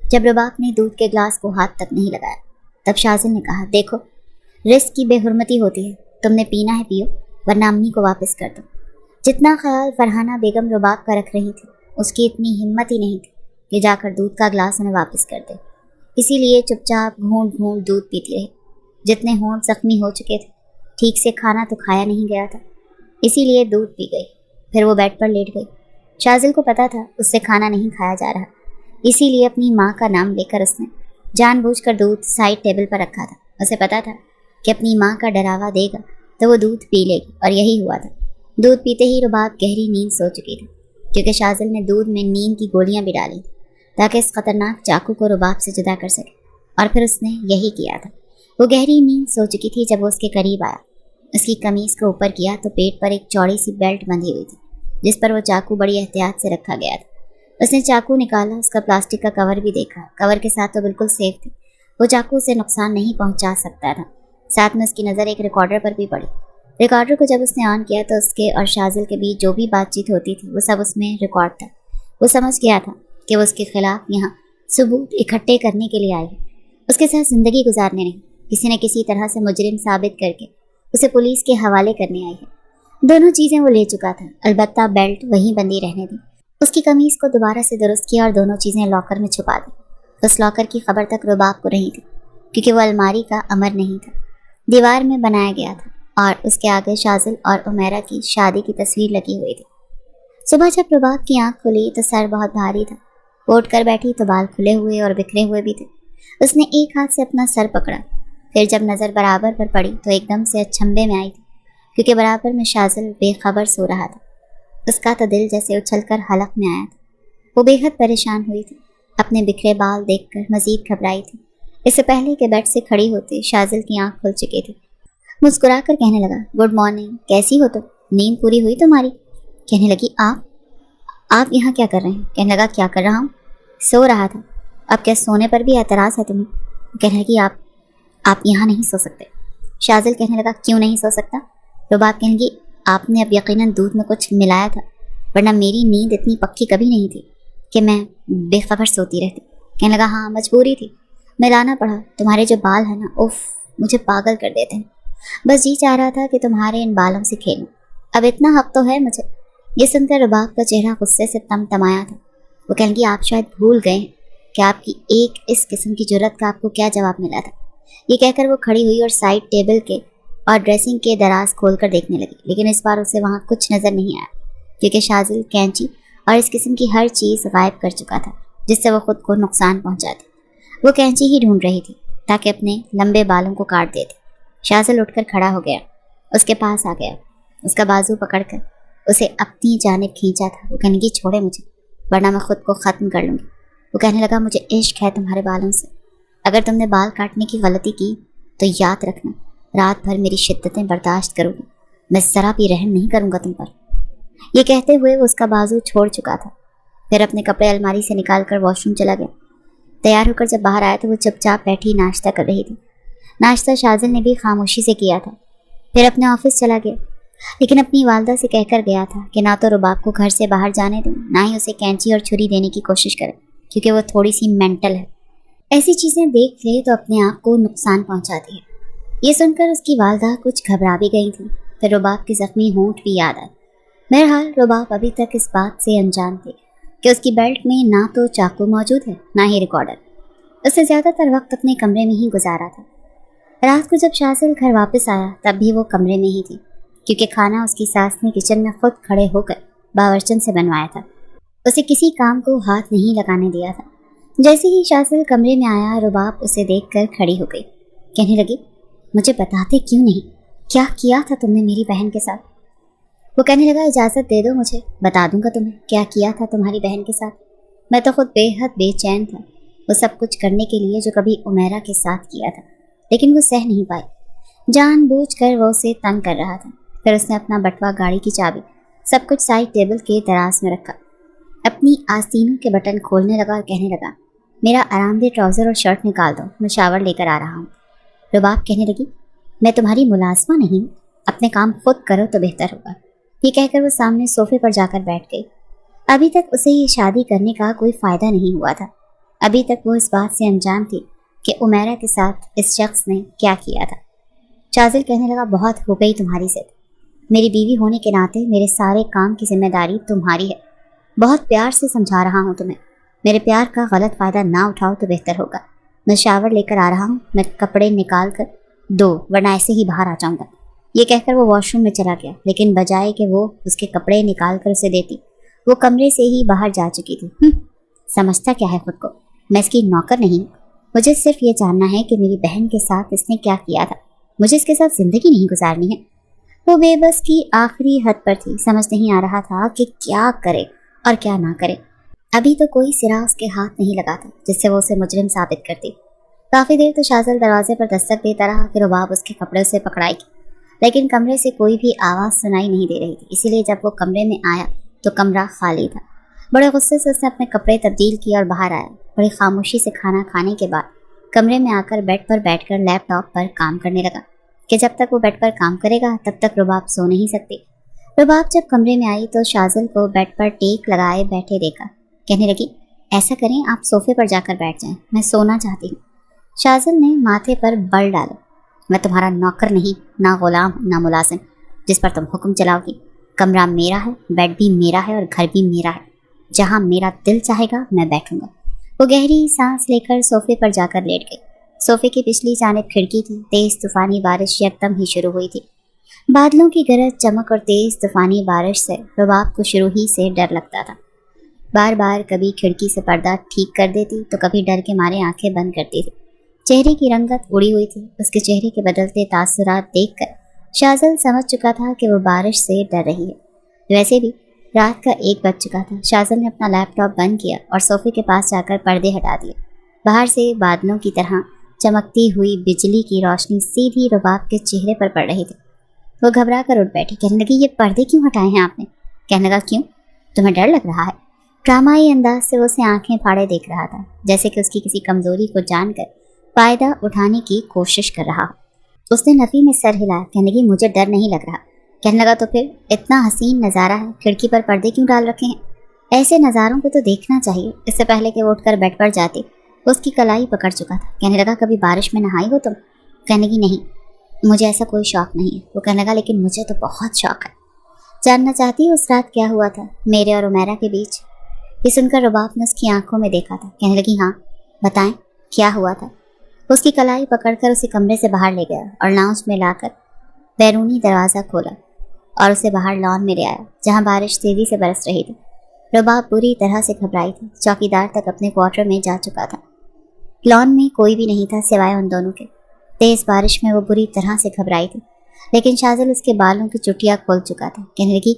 جب رباب نے دودھ کے گلاس کو ہاتھ تک نہیں لگایا تب شازل نے کہا دیکھو رزق کی بے حرمتی ہوتی ہے، تم نے پینا ہے پیو ورنہ امی کو واپس کر دو۔ جتنا خیال فرحانہ بیگم رباب کا رکھ رہی تھی اس کی اتنی ہمت ہی نہیں تھی کہ جا کر دودھ کا گلاس انہیں واپس کر دے، اسی لیے چپ چاپ گھونٹ گھونٹ دودھ پیتی رہی۔ جتنے ہونٹ زخمی ہو چکے تھے، ٹھیک سے کھانا تو کھایا نہیں گیا تھا، اسی لیے دودھ پی گئی، پھر وہ بیڈ پر لیٹ گئی۔ شازل کو پتا تھا اس سے کھانا نہیں کھایا جا رہا، اسی لیے اپنی ماں کا نام لے کر اس نے جان بوجھ کر دودھ سائڈ ٹیبل پر رکھا تھا۔ اسے پتا تھا کہ اپنی ماں کا ڈراوا دے گا تو وہ دودھ پی لے گی، اور یہی ہوا تھا۔ دودھ پیتے ہی رباب گہری نیند سو چکی تھی، کیونکہ شازل نے دودھ میں نیند کی گولیاں بھی ڈالی تاکہ اس خطرناک چاقو کو رباب سے جدا کر سکے، اور پھر اس نے یہی کیا تھا۔ وہ گہری نیند سو چکی تھی جب وہ اس کے قریب آیا۔ اس کی قمیص کو اوپر کیا تو پیٹ پر ایک چوڑی سی بیلٹ بندھی ہوئی تھی جس پر وہ چاقو بڑی احتیاط سے رکھا گیا تھا۔ اس نے چاقو نکالا، اس کا پلاسٹک کا کور بھی دیکھا، کور کے ساتھ تو بالکل سیف تھی، وہ چاقو سے نقصان نہیں پہنچا سکتا تھا۔ ساتھ میں اس کی نظر ایک ریکارڈر پر بھی پڑی۔ ریکارڈر کو جب اس نے آن کیا تو اس کے اور شازل کے بیچ جو بھی بات چیت ہوتی تھی وہ سب اس میں ریکارڈ تھا۔ وہ سمجھ گیا تھا کہ وہ اس کے خلاف یہاں ثبوت اکٹھے کرنے کے لیے آئی ہے، اس کے ساتھ زندگی گزارنے نہیں، کسی نہ کسی طرح سے مجرم ثابت کر کے اسے پولیس کے حوالے کرنے آئی ہے۔ دونوں چیزیں وہ لے چکا تھا، البتہ بیلٹ وہیں بندی رہنے دی۔ اس کی قمیص کو دوبارہ سے درست کیا اور دونوں چیزیں لاکر میں چھپا دی۔ اس لاکر کی خبر تک رباب کو نہیں تھی کیونکہ وہ الماری کا امر نہیں تھا، دیوار میں بنایا گیا تھا اور اس کے آگے شازل اور عمیرہ کی شادی کی تصویر لگی ہوئی تھی۔ صبح جب رباب کی آنکھ کھلی تو سر بہت بھاری تھا، وہ اٹھ کر بیٹھی تو بال کھلے ہوئے اور بکھرے ہوئے بھی تھے۔ اس نے ایک ہاتھ سے اپنا سر پکڑا، پھر جب نظر برابر پر پڑی تو ایک دم سے اچھمبے میں آئی تھی کیونکہ برابر میں شازل بے خبر سو رہا تھا۔ اس کا تو دل جیسے اچھل کر حلق میں آیا تھا۔ وہ بے حد پریشان ہوئی تھی، اپنے بکھرے بال دیکھ کر مزید گھبرائی تھی۔ اس سے پہلے کہ بیڈ سے کھڑی ہوتے شازل کی آنکھ کھل چکی تھی۔ مسکرا کر کہنے لگا گڈ مارننگ، کیسی ہو تم؟ نیند پوری ہوئی تمہاری؟ کہنے لگی آپ یہاں کیا کر رہے ہیں؟ کہنے لگا کیا کر رہا ہوں؟ سو رہا تھا۔ اب کیا سونے پر بھی اعتراض ہے تمہیں؟ کہنے لگی آپ یہاں نہیں سو سکتے۔ شازل کہنے لگا کیوں نہیں سو سکتا؟ رباب کہنے لگی آپ نے اب یقیناً دودھ میں کچھ ملایا تھا، ورنہ میری نیند اتنی پکی کبھی نہیں تھی کہ میں بے خبر سوتی رہتی۔ کہنے لگا ہاں مجبوری تھی، ملانا پڑا۔ تمہارے جو بال ہیں نا اف مجھے پاگل کر دیتے ہیں، بس جی چاہ رہا تھا کہ تمہارے ان بالوں سے کھیلوں، اب اتنا حق تو ہے مجھے۔ یہ سن کر رباب کا چہرہ غصے سے تمتمایا تھا۔ وہ کہنے لگی آپ شاید بھول گئے ہیں کہ آپ کی ایک اس قسم کی جرت کا آپ کو کیا جواب ملا تھا۔ یہ کہہ کر وہ کھڑی ہوئی اور سائڈ ٹیبل کے اور ڈریسنگ کے دراز کھول کر دیکھنے لگی، لیکن اس بار اسے وہاں کچھ نظر نہیں آیا کیونکہ شازل کینچی اور اس قسم کی ہر چیز غائب کر چکا تھا جس سے وہ خود کو نقصان پہنچاتی۔ وہ کینچی ہی ڈھونڈ رہی تھی تاکہ اپنے لمبے بالوں کو کاٹ دیتے۔ شازل اٹھ کر کھڑا ہو گیا، اس کے پاس آ گیا، اس کا بازو پکڑ کر اسے اپنی جانب کھینچا تھا۔ وہ کہنے لگی چھوڑے مجھے ورنہ میں خود کو ختم کر لوں گی۔ وہ کہنے لگا مجھے عشق ہے تمہارے بالوں سے، اگر تم نے بال کاٹنے کی غلطی کی تو یاد رکھنا رات بھر میری شدتیں برداشت کرو گی، میں ذرا بھی رحم نہیں کروں گا تم پر۔ یہ کہتے ہوئے وہ اس کا بازو چھوڑ چکا تھا، پھر اپنے کپڑے الماری سے نکال کر واش روم چلا گیا۔ تیار ہو کر جب باہر آیا تو وہ چپ چاپ بیٹھی ناشتہ کر رہی تھی۔ ناشتہ شازل نے بھی خاموشی سے کیا تھا، پھر اپنے آفس چلا گیا، لیکن اپنی والدہ سے کہہ کر گیا تھا کہ نہ تو رباب کو گھر سے باہر جانے دیں، نہ ہی اسے کینچی اور چھری دینے کی کوشش کرے کیونکہ وہ تھوڑی سی مینٹل ہے، ایسی چیزیں دیکھ لے تو اپنے آپ کو نقصان پہنچاتی ہے۔ یہ سن کر اس کی والدہ کچھ گھبرا بھی گئی تھی، پھر رباب کی زخمی ہونٹ بھی یاد آئے۔ بہرحال رباب ابھی تک اس بات سے انجان تھے کہ اس کی بیلٹ میں نہ تو چاقو موجود ہے نہ ہی ریکارڈر۔ اس نے زیادہ تر وقت اپنے کمرے میں ہی گزارا تھا۔ رات کو جب شازل گھر واپس آیا تب بھی وہ کمرے میں ہی تھی، کیونکہ کھانا اس کی ساس نے کچن میں خود کھڑے ہو کر باورچن سے بنوایا تھا۔ اسے کسی کام کو ہاتھ نہیں لگانے دیا تھا۔ جیسے ہی شازل کمرے میں آیا، رباب اسے دیکھ کر کھڑی ہو گئی۔ کہنے لگی، مجھے بتاتے کیوں نہیں؟ کیا کیا تھا تم نے میری بہن کے ساتھ؟ وہ کہنے لگا، اجازت دے دو مجھے، بتا دوں گا تمہیں کیا کیا تھا تمہاری بہن کے ساتھ۔ میں تو خود بے حد بے چین تھا وہ سب کچھ کرنے کے لیے جو کبھی عمیرہ کے ساتھ کیا تھا، لیکن وہ سہ نہیں پائی۔ جان بوجھ کر وہ اسے تنگ کر رہا تھا۔ پھر اس نے اپنا بٹوا، گاڑی کی چابی، سب کچھ سائڈ ٹیبل کے دراز میں رکھا، اپنی آستینوں کے بٹن کھولنے لگا اور کہنے لگا، میرا آرام دہ ٹراؤزر اور شرٹ نکال دو، میں شاور لے کر آ رہا ہوں۔ رباب کہنے لگی، میں تمہاری ملازمہ نہیں ہوں، اپنے کام خود کرو تو بہتر ہوگا۔ یہ کہہ کر وہ سامنے صوفے پر جا کر بیٹھ گئی۔ ابھی تک اسے یہ شادی کرنے کا کوئی فائدہ نہیں ہوا تھا۔ ابھی تک وہ اس بات سے انجان تھی کہ عمیرہ کے ساتھ اس شخص نے کیا کیا تھا۔ شازل کہنے لگا، بہت ہو گئی تمہاری ضد۔ میری بیوی ہونے کے ناطے میرے سارے کام کی ذمہ داری تمہاری ہے۔ بہت پیار سے سمجھا رہا ہوں تمہیں، میرے پیار کا غلط فائدہ نہ اٹھاؤ تو بہتر ہوگا۔ میں شاور لے کر آ رہا ہوں، میں کپڑے نکال کر دو ورنہ ایسے ہی باہر آ جاؤں گا۔ یہ کہہ کر وہ واش روم میں چلا گیا، لیکن بجائے کہ وہ اس کے کپڑے نکال کر اسے دیتی، وہ کمرے سے ہی باہر جا چکی تھی۔ سمجھتا کیا ہے خود کو؟ میں اس کی نوکر نہیں ہوں، مجھے صرف یہ جاننا ہے کہ میری بہن کے ساتھ اس نے کیا کیا تھا، مجھے اس کے ساتھ زندگی نہیں گزارنی ہے۔ وہ بے بس کی آخری حد پر تھی، سمجھ نہیں آ رہا تھا کہ کیا کرے اور کیا نہ کرے۔ ابھی تو کوئی سرا اس کے ہاتھ نہیں لگا تھا جس سے وہ اسے مجرم ثابت کرتی۔ کافی دیر تو شازل دروازے پر دستک دیتا رہا کہ رباب اس کے کپڑے سے پکڑائی گی، لیکن کمرے سے کوئی بھی آواز سنائی نہیں دے رہی تھی۔ اسی لیے جب وہ کمرے میں آیا تو کمرہ خالی تھا۔ بڑے غصے سے اس نے اپنے کپڑے تبدیل کیے اور باہر آیا۔ بڑی خاموشی سے کھانا کھانے کے بعد کمرے میں آ کر بیڈ پر بیٹھ کر لیپ ٹاپ پر کام کرنے لگا کہ جب تک وہ بیڈ پر کام کرے گا تب تک رباب سو نہیں سکتی۔ رباب جب کمرے میں آئی تو شازل کو بیڈ پر ٹیک لگائے بیٹھے دیکھا۔ کہنے لگی، ایسا کریں آپ صوفے پر جا کر بیٹھ جائیں، میں سونا چاہتی ہوں۔ شازل نے ماتھے پر بل ڈالا، میں تمہارا نوکر نہیں، نہ غلام نہ ملازم جس پر تم حکم چلاؤ گی۔ کمرہ میرا ہے، بیڈ بھی میرا ہے اور گھر بھی میرا ہے، جہاں میرا دل چاہے گا میں بیٹھوں گا۔ وہ گہری سانس لے کر صوفے پر جا کر لیٹ گئی۔ صوفے کی پچھلی جانب کھڑکی تھی۔ تیز طوفانی بارش یکدم ہی شروع ہوئی تھی۔ بادلوں کی گرج، چمک اور تیز طوفانی بارش سے رباب کو شروع ہی سے ڈر لگتا تھا۔ بار بار کبھی کھڑکی سے پردہ ٹھیک کر دیتی تو کبھی ڈر کے مارے آنکھیں بند کرتی تھی۔ چہرے کی رنگت اڑی ہوئی تھی۔ اس کے چہرے کے بدلتے تاثرات دیکھ کر شازل سمجھ چکا تھا کہ وہ بارش سے ڈر رہی ہے۔ ویسے بھی رات کا 1 بج چکا تھا۔ شازل نے اپنا لیپ ٹاپ بند کیا اور صوفے کے پاس جا کر پردے ہٹا دیے۔ باہر سے بادلوں کی طرح چمکتی ہوئی بجلی کی روشنی سیدھی رباب کے چہرے پر پڑ رہی تھی۔ وہ گھبرا کر اٹھ بیٹھی۔ کہنے لگی، یہ پردے کیوں ہٹائے ہیں آپ نے؟ کہنے لگا، کیوں؟ تمہیں ڈر لگ رہا ہے؟ ڈرامائی انداز سے وہ اسے آنکھیں پھاڑے دیکھ رہا تھا، جیسے کہ اس کی کسی کمزوری کو جان کر فائدہ اٹھانے کی کوشش کر رہا ہو۔ اس نے نفی میں سر ہلایا۔ کہنے لگی، مجھے ڈر نہیں لگ رہا۔ کہنے لگا، تو پھر اتنا حسین نظارہ ہے، کھڑکی پر پردے کیوں ڈال رکھے ہیں؟ ایسے نظاروں کو تو دیکھنا چاہیے۔ اس سے پہلے کہ وہ اٹھ کر بیڈ پر جاتی اس کی کلائی پکڑ چکا تھا۔ کہنے لگا، کبھی بارش میں نہائی ہو تم؟ کہنے لگی، نہیں، مجھے ایسا کوئی شوق نہیں ہے۔ وہ کہنے لگا، لیکن مجھے تو بہت شوق ہے۔ جاننا چاہتی ہے اس رات کیا ہوا تھا میرے اور عمیرہ کے بیچ؟ یہ سن کر رباب نے اس کی آنکھوں میں دیکھا تھا۔ کہنے لگی، ہاں بتائیں کیا ہوا تھا۔ اس کی کلائی پکڑ کر اسے کمرے سے باہر لے گیا اور لاؤنج میں لا کر بیرونی دروازہ کھولا اور اسے باہر لان میں لے آیا جہاں بارش تیزی سے برس رہی تھی۔ رباب بری طرح سے گھبرائی تھی۔ چوکیدار تک اپنے کوارٹر میں جا چکا تھا۔ لان میں کوئی بھی نہیں تھا سوائے ان دونوں کے۔ تیز بارش میں وہ بری طرح سے گھبرائی تھی، لیکن شازل اس کے بالوں کی چٹیاں کھول چکا تھا۔ کہنے لگی،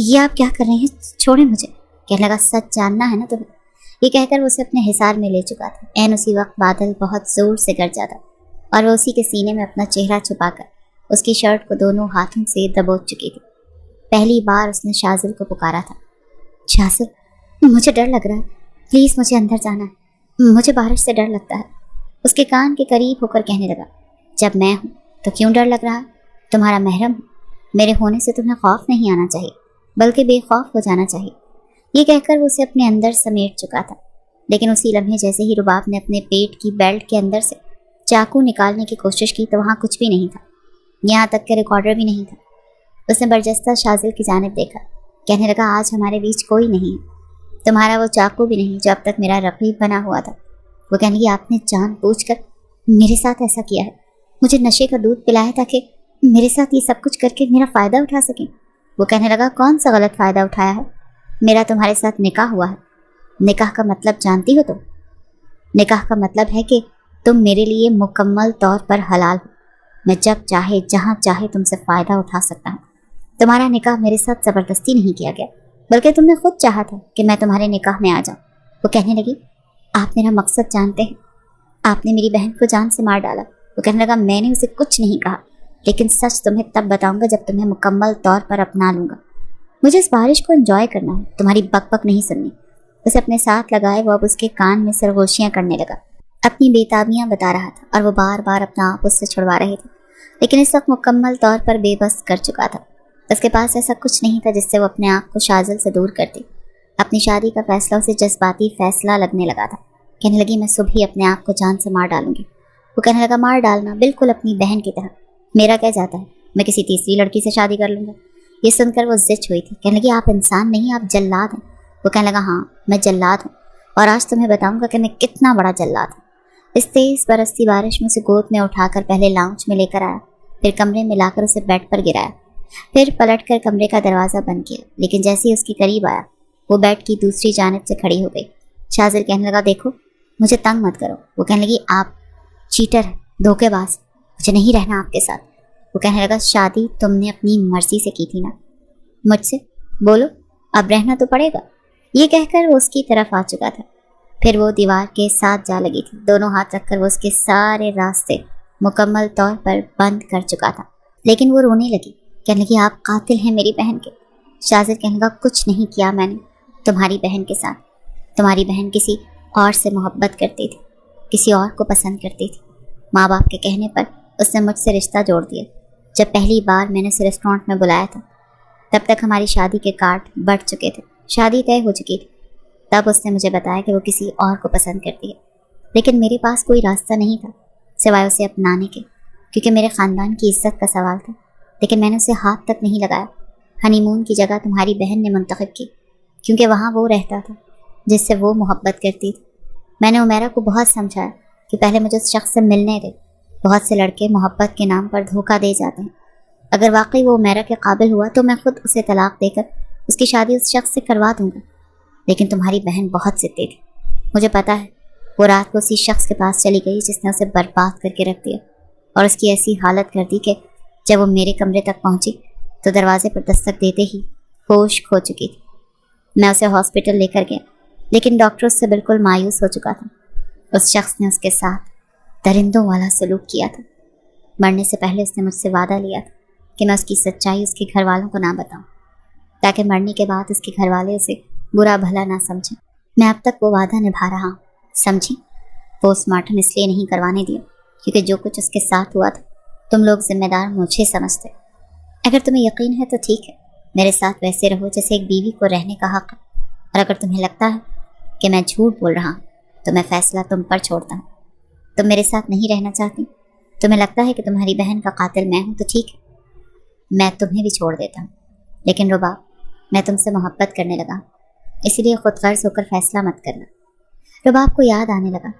یہ آپ کیا کر رہے ہیں؟ چھوڑیں مجھے۔ کہنے لگا، سچ جاننا ہے نا تمہیں؟ یہ کہہ کر وہ اسے اپنے حصار میں لے چکا تھا۔ عین اسی وقت بادل بہت زور سے گرجا تھا اور وہ اسی کے سینے میں اپنا چہرہ چھپا کر اس کی شرٹ کو دونوں ہاتھوں سے دبوچ چکی تھی۔ پہلی بار اس نے شازل کو پکارا تھا، شازل مجھے ڈر لگ رہا ہے، پلیز مجھے اندر جانا ہے، مجھے بارش سے ڈر لگتا ہے۔ اس کے کان کے قریب ہو کر کہنے لگا، جب میں ہوں تو کیوں ڈر لگ رہا ہے؟ تمہارا محرم ہوں، میرے ہونے سے تمہیں خوف نہیں آنا چاہیے بلکہ بے خوف ہو جانا چاہیے۔ یہ کہہ کر وہ اسے اپنے اندر سمیٹ چکا تھا، لیکن اسی لمحے جیسے ہی رباب نے اپنے پیٹ کی بیلٹ کے اندر سے چاقو نکالنے کی کوشش کی تو وہاں کچھ بھی نہیں تھا، یہاں تک کہ ریکارڈر بھی نہیں تھا۔ اس نے برجستہ شازل کی جانب دیکھا۔ کہنے لگا، آج ہمارے بیچ کوئی نہیں ہے، تمہارا وہ چاقو بھی نہیں جو اب تک میرا رقیب بنا ہوا تھا۔ وہ کہنے لگی، آپ نے جان بوجھ کر میرے ساتھ ایسا کیا ہے؟ मुझे नशे का दूध पिलाया ताकि मेरे साथ ये सब कुछ करके मेरा फ़ायदा उठा सकें। वो कहने लगा, कौन सा गलत फ़ायदा उठाया है? मेरा तुम्हारे साथ निकाह हुआ है। निकाह का मतलब जानती हो तुम? निकाह का मतलब है कि तुम मेरे लिए मुकम्मल तौर पर हलाल हो। मैं जब चाहे जहाँ चाहे तुमसे फ़ायदा उठा सकता हूँ। तुम्हारा निकाह मेरे साथ ज़बरदस्ती नहीं किया गया, बल्कि तुमने खुद चाहा था कि मैं तुम्हारे निकाह में आ जाऊँ। वो कहने लगी, आप मेरा मकसद जानते हैं। आपने मेरी बहन को जान से मार डाला। वो कहने लगा, मैंने उसे कुछ नहीं कहा, लेकिन सच तुम्हें तब बताऊंगा जब तुम्हें मुकम्मल तौर पर अपना लूँगा। मुझे इस बारिश को एंजॉय करना है, तुम्हारी बकबक नहीं सुननी। उसे अपने साथ लगाए वो अब उसके कान में सरगोशियाँ करने लगा, अपनी बेताबियाँ बता रहा था और वो बार बार अपना आप उससे छुड़वा रहे थे, लेकिन इस वक्त मुकम्मल तौर पर बेबस कर चुका था। उसके पास ऐसा कुछ नहीं था जिससे वो अपने आप को शाजिल से दूर करती। अपनी शादी का फैसला उसे जज्बाती फैसला लगने लगा था। कहने लगी, मैं सुबह ही अपने आप को जान से मार डालूंगी। वो कहने लगा, मार डालना? बिल्कुल अपनी बहन की तरह। मेरा क्या जाता है, मैं किसी तीसरी लड़की से शादी कर लूँगा। ये सुनकर वो जिच हुई थी। कहने लगी, आप इंसान नहीं, आप जल्लाद हैं। वो कहने लगा, हाँ मैं जल्लाद हूँ, और आज तुम्हें बताऊँगा कि मैं कितना बड़ा जल्लाद हूँ। इस तेज़ बरसती बारिश में उसे गोद में उठाकर पहले लाउंज में लेकर आया, फिर कमरे में लाकर उसे बेड पर गिराया, फिर पलटकर कमरे का दरवाज़ा बंद किया। लेकिन जैसे ही उसके करीब आया, वो बेड की दूसरी जानिब से खड़ी हो गई। शाजिल कहने लगा, देखो मुझे तंग मत करो। वो कहने लगी, आप चीटर हैं, धोखेबाज, मुझे नहीं रहना आपके साथ। वो कहने लगा, शादी तुमने अपनी मर्जी से की थी ना, मुझसे बोलो, अब रहना तो पड़ेगा। ये कहकर वो उसकी तरफ आ चुका था। फिर वो दीवार के साथ जा लगी थी। दोनों हाथ रखकर वो उसके सारे रास्ते मुकम्मल तौर पर बंद कर चुका था। लेकिन वो रोने लगी, कहने लगी, आप कातिल हैं मेरी बहन के। शाजिद कहने लगा, कुछ नहीं किया मैंने तुम्हारी बहन के साथ। तुम्हारी बहन किसी और से मोहब्बत करती थी, किसी और को पसंद करती थी। माँ बाप के कहने पर उसने मुझसे रिश्ता जोड़ दिया। जब पहली बार मैंने उसे रेस्टोरेंट में बुलाया था, तब तक हमारी शादी के कार्ड बढ़ चुके थे, शादी तय हो चुकी थी। तब उसने मुझे बताया कि वो किसी और को पसंद करती है, लेकिन मेरे पास कोई रास्ता नहीं था सिवाय उसे अपनाने के, क्योंकि मेरे ख़ानदान की इज्जत का सवाल था। लेकिन मैंने उसे हाथ तक नहीं लगाया। हनीमून की जगह तुम्हारी बहन ने मुंतखब की, क्योंकि वहाँ वो रहता था जिससे वो मोहब्बत करती थी। मैंने उमेरा को बहुत समझाया कि पहले मुझे उस शख्स से मिलने दे। बहुत से लड़के मोहब्बत के नाम पर धोखा दे जाते हैं। अगर वाकई वो उमेरा के काबिल हुआ तो मैं खुद उसे तलाक देकर उसकी शादी उस शख्स से करवा दूंगा। लेकिन तुम्हारी बहन बहुत जिद्दी थी। मुझे पता है वो रात को उसी शख्स के पास चली गई जिसने उसे बर्बाद करके रख दिया, और उसकी ऐसी हालत कर दी कि जब वो मेरे कमरे तक पहुंची तो दरवाजे पर दस्तक देते ही होश खो चुकी थी। मैं उसे हॉस्पिटल लेकर गया, लेकिन डॉक्टर उससे बिल्कुल मायूस हो चुका था। उस शख्स ने उसके साथ दरिंदों वाला सलूक किया था। मरने से पहले उसने मुझसे वादा लिया था कि मैं उसकी सच्चाई उसके घर वालों को ना बताऊं, ताकि मरने के बाद उसके घर वाले उसे बुरा भला ना समझें। मैं अब तक वो वादा निभा रहा हूँ, समझी। पोस्टमार्टम इसलिए नहीं करवाने दिया क्योंकि जो कुछ उसके साथ हुआ था तुम लोग जिम्मेदार मुझे समझते। अगर तुम्हें यकीन है तो ठीक है, मेरे साथ वैसे रहो जैसे एक बीवी को रहने का हक है, और अगर तुम्हें लगता है कि मैं झूठ बोल रहा हूँ तो मैं फैसला तुम पर छोड़ता हूँ। तुम मेरे साथ नहीं रहना चाहती, तुम्हें लगता है कि तुम्हारी बहन का कातिल मैं हूँ, तो ठीक है, मैं तुम्हें भी छोड़ देता हूँ। लेकिन रुबाब, मैं तुमसे मोहब्बत करने लगा, इसीलिए खुद गर्ज होकर फैसला मत करना। रुबाब को याद आने लगा,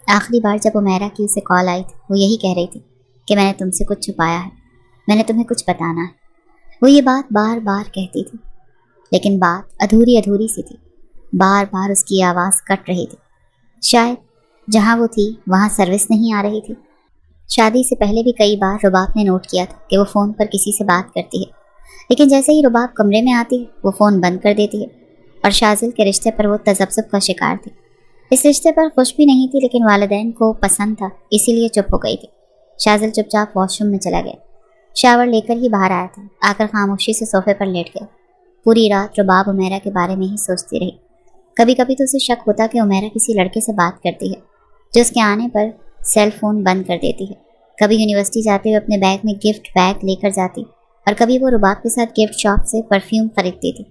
आखिरी बार जब उमेरा की उसे कॉल आई थी वो यही कह रही थी कि मैंने तुमसे कुछ छुपाया है, मैंने तुम्हें कुछ बताना है। वो ये बात बार बार कहती थी, लेकिन बात अधूरी अधूरी सी थी। बार बार उसकी आवाज़ कट रही थी। शायद जहाँ वो थी वहाँ सर्विस नहीं आ रही थी। शादी से पहले भी कई बार रुबाब ने नोट किया था कि वो फ़ोन पर किसी से बात करती है, लेकिन जैसे ही रुबाब कमरे में आती है वो फ़ोन बंद कर देती है। और शाजिल के रिश्ते पर वो तजब्जुब का शिकार थी। इस रिश्ते पर खुश भी नहीं थी, लेकिन वालिदैन को पसंद था, इसीलिए चुप हो गई थी। शाजिल चुपचाप वॉशरूम में चला गया, शावर लेकर ही बाहर आया था। आकर खामोशी से सोफे पर लेट गया। पूरी रात रुबाब उमेरा के बारे में ही सोचती रही। कभी कभी तो उसे शक होता कि उमेरा किसी लड़के से बात करती है जो उसके आने पर सेल फोन बंद कर देती है। कभी यूनिवर्सिटी जाते हुए अपने बैग में गिफ्ट बैग लेकर जाती, और कभी वो रुबाब के साथ गिफ्ट शॉप से परफ्यूम खरीदती थी,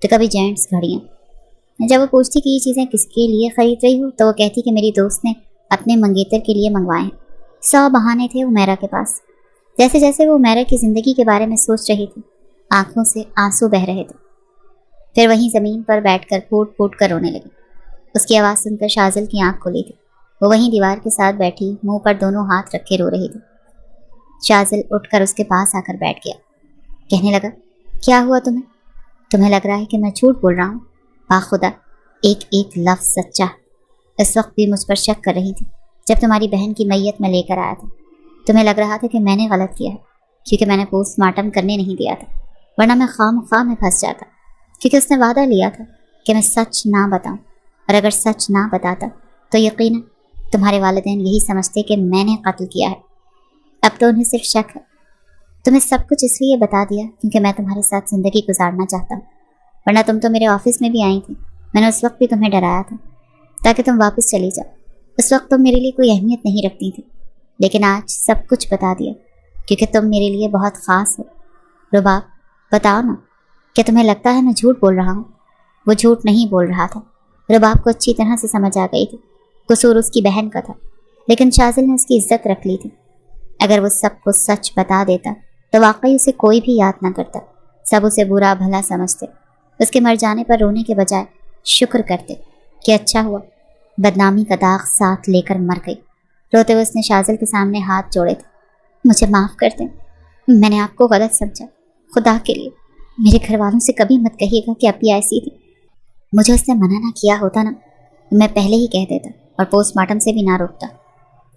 तो कभी जेंट्स घड़ियाँ। जब वो पूछती कि ये चीज़ें किसके लिए ख़रीद रही हो तो वो कहती कि मेरी दोस्त ने अपने मंगेतर के लिए मंगवाए हैं। 100 बहाने थे उमेरा के पास। जैसे जैसे वो उमेरा की ज़िंदगी के बारे में सोच रही थी, आंखों से आंसू बह रहे थे। फिर वहीं ज़मीन पर बैठकर फूट फूट कर रोने लगी। उसकी आवाज़ सुनकर शाजिल की आंख खुली थी। वो वहीं दीवार के साथ बैठी मुंह पर दोनों हाथ रखे रो रही थी। شازل اٹھ کر اس کے پاس آ کر بیٹھ گیا۔ کہنے لگا، کیا ہوا تمہیں؟ تمہیں لگ رہا ہے کہ میں جھوٹ بول رہا ہوں؟ باخدا ایک ایک لفظ سچا ہے۔ اس وقت بھی مجھ پر شک کر رہی تھی جب تمہاری بہن کی میت میں لے کر آیا تھا۔ تمہیں لگ رہا تھا کہ میں نے غلط کیا ہے کیونکہ میں نے پوسٹ مارٹم کرنے نہیں دیا تھا، ورنہ میں خواہ میں پھنس جاتا، کیونکہ اس نے وعدہ لیا تھا کہ میں سچ نہ بتاؤں، اور اگر سچ نہ بتاتا تو یقیناً تمہارے والدین یہی سمجھتے کہ میں نے قتل کیا ہے۔ اب تو انہیں صرف شک ہے۔ تمہیں سب کچھ اس لیے بتا دیا کیونکہ میں تمہارے ساتھ زندگی گزارنا چاہتا ہوں، ورنہ تم تو میرے آفس میں بھی آئی تھی۔ میں نے اس وقت بھی تمہیں ڈرایا تھا تاکہ تم واپس چلی جاؤ۔ اس وقت تم میرے لیے کوئی اہمیت نہیں رکھتی تھی، لیکن آج سب کچھ بتا دیا کیونکہ تم میرے لیے بہت خاص ہو۔ رباب، بتاؤ نا، کیا تمہیں لگتا ہے میں جھوٹ بول رہا ہوں؟ وہ جھوٹ نہیں بول رہا تھا۔ رباب کو اچھی طرح سے سمجھ آ گئی تھی قصور اس کی بہن کا تھا، لیکن شازل نے اس کی عزت رکھ لی تھی۔ اگر وہ سب کو سچ بتا دیتا تو واقعی اسے کوئی بھی یاد نہ کرتا، سب اسے برا بھلا سمجھتے، اس کے مر جانے پر رونے کے بجائے شکر کرتے کہ اچھا ہوا بدنامی کا داغ ساتھ لے کر مر گئی۔ روتے ہوئے اس نے شازل کے سامنے ہاتھ جوڑے تھے۔ مجھے معاف کر دیں، میں نے آپ کو غلط سمجھا، خدا کے لیے میرے گھر والوں سے کبھی مت کہیے گا کہ اپی ایسی تھی۔ مجھے اس نے منع نہ کیا ہوتا نا تو میں پہلے ہی کہہ دیتا اور پوسٹ مارٹم سے بھی نہ روکتا،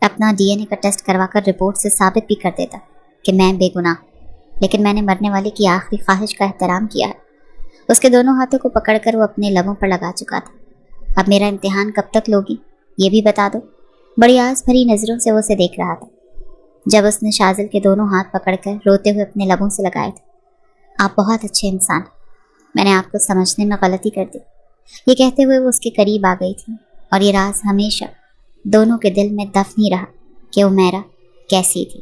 اپنا ڈی این اے کا ٹیسٹ کروا کر رپورٹ سے ثابت بھی کر دیتا کہ میں بے گناہ، لیکن میں نے مرنے والے کی آخری خواہش کا احترام کیا ہے۔ اس کے دونوں ہاتھوں کو پکڑ کر وہ اپنے لبوں پر لگا چکا تھا۔ اب میرا امتحان کب تک لوگی یہ بھی بتا دو۔ بڑی آس بھری نظروں سے وہ اسے دیکھ رہا تھا جب اس نے شازل کے دونوں ہاتھ پکڑ کر روتے ہوئے اپنے لبوں سے لگائے تھے۔ آپ بہت اچھے انسان، میں نے آپ کو سمجھنے میں غلطی کر دی۔ یہ کہتے ہوئے وہ اس کے قریب آ گئی تھی، اور یہ راز ہمیشہ دونوں کے دل میں دفن ہی رہا کہ عمیرہ کیسی تھی۔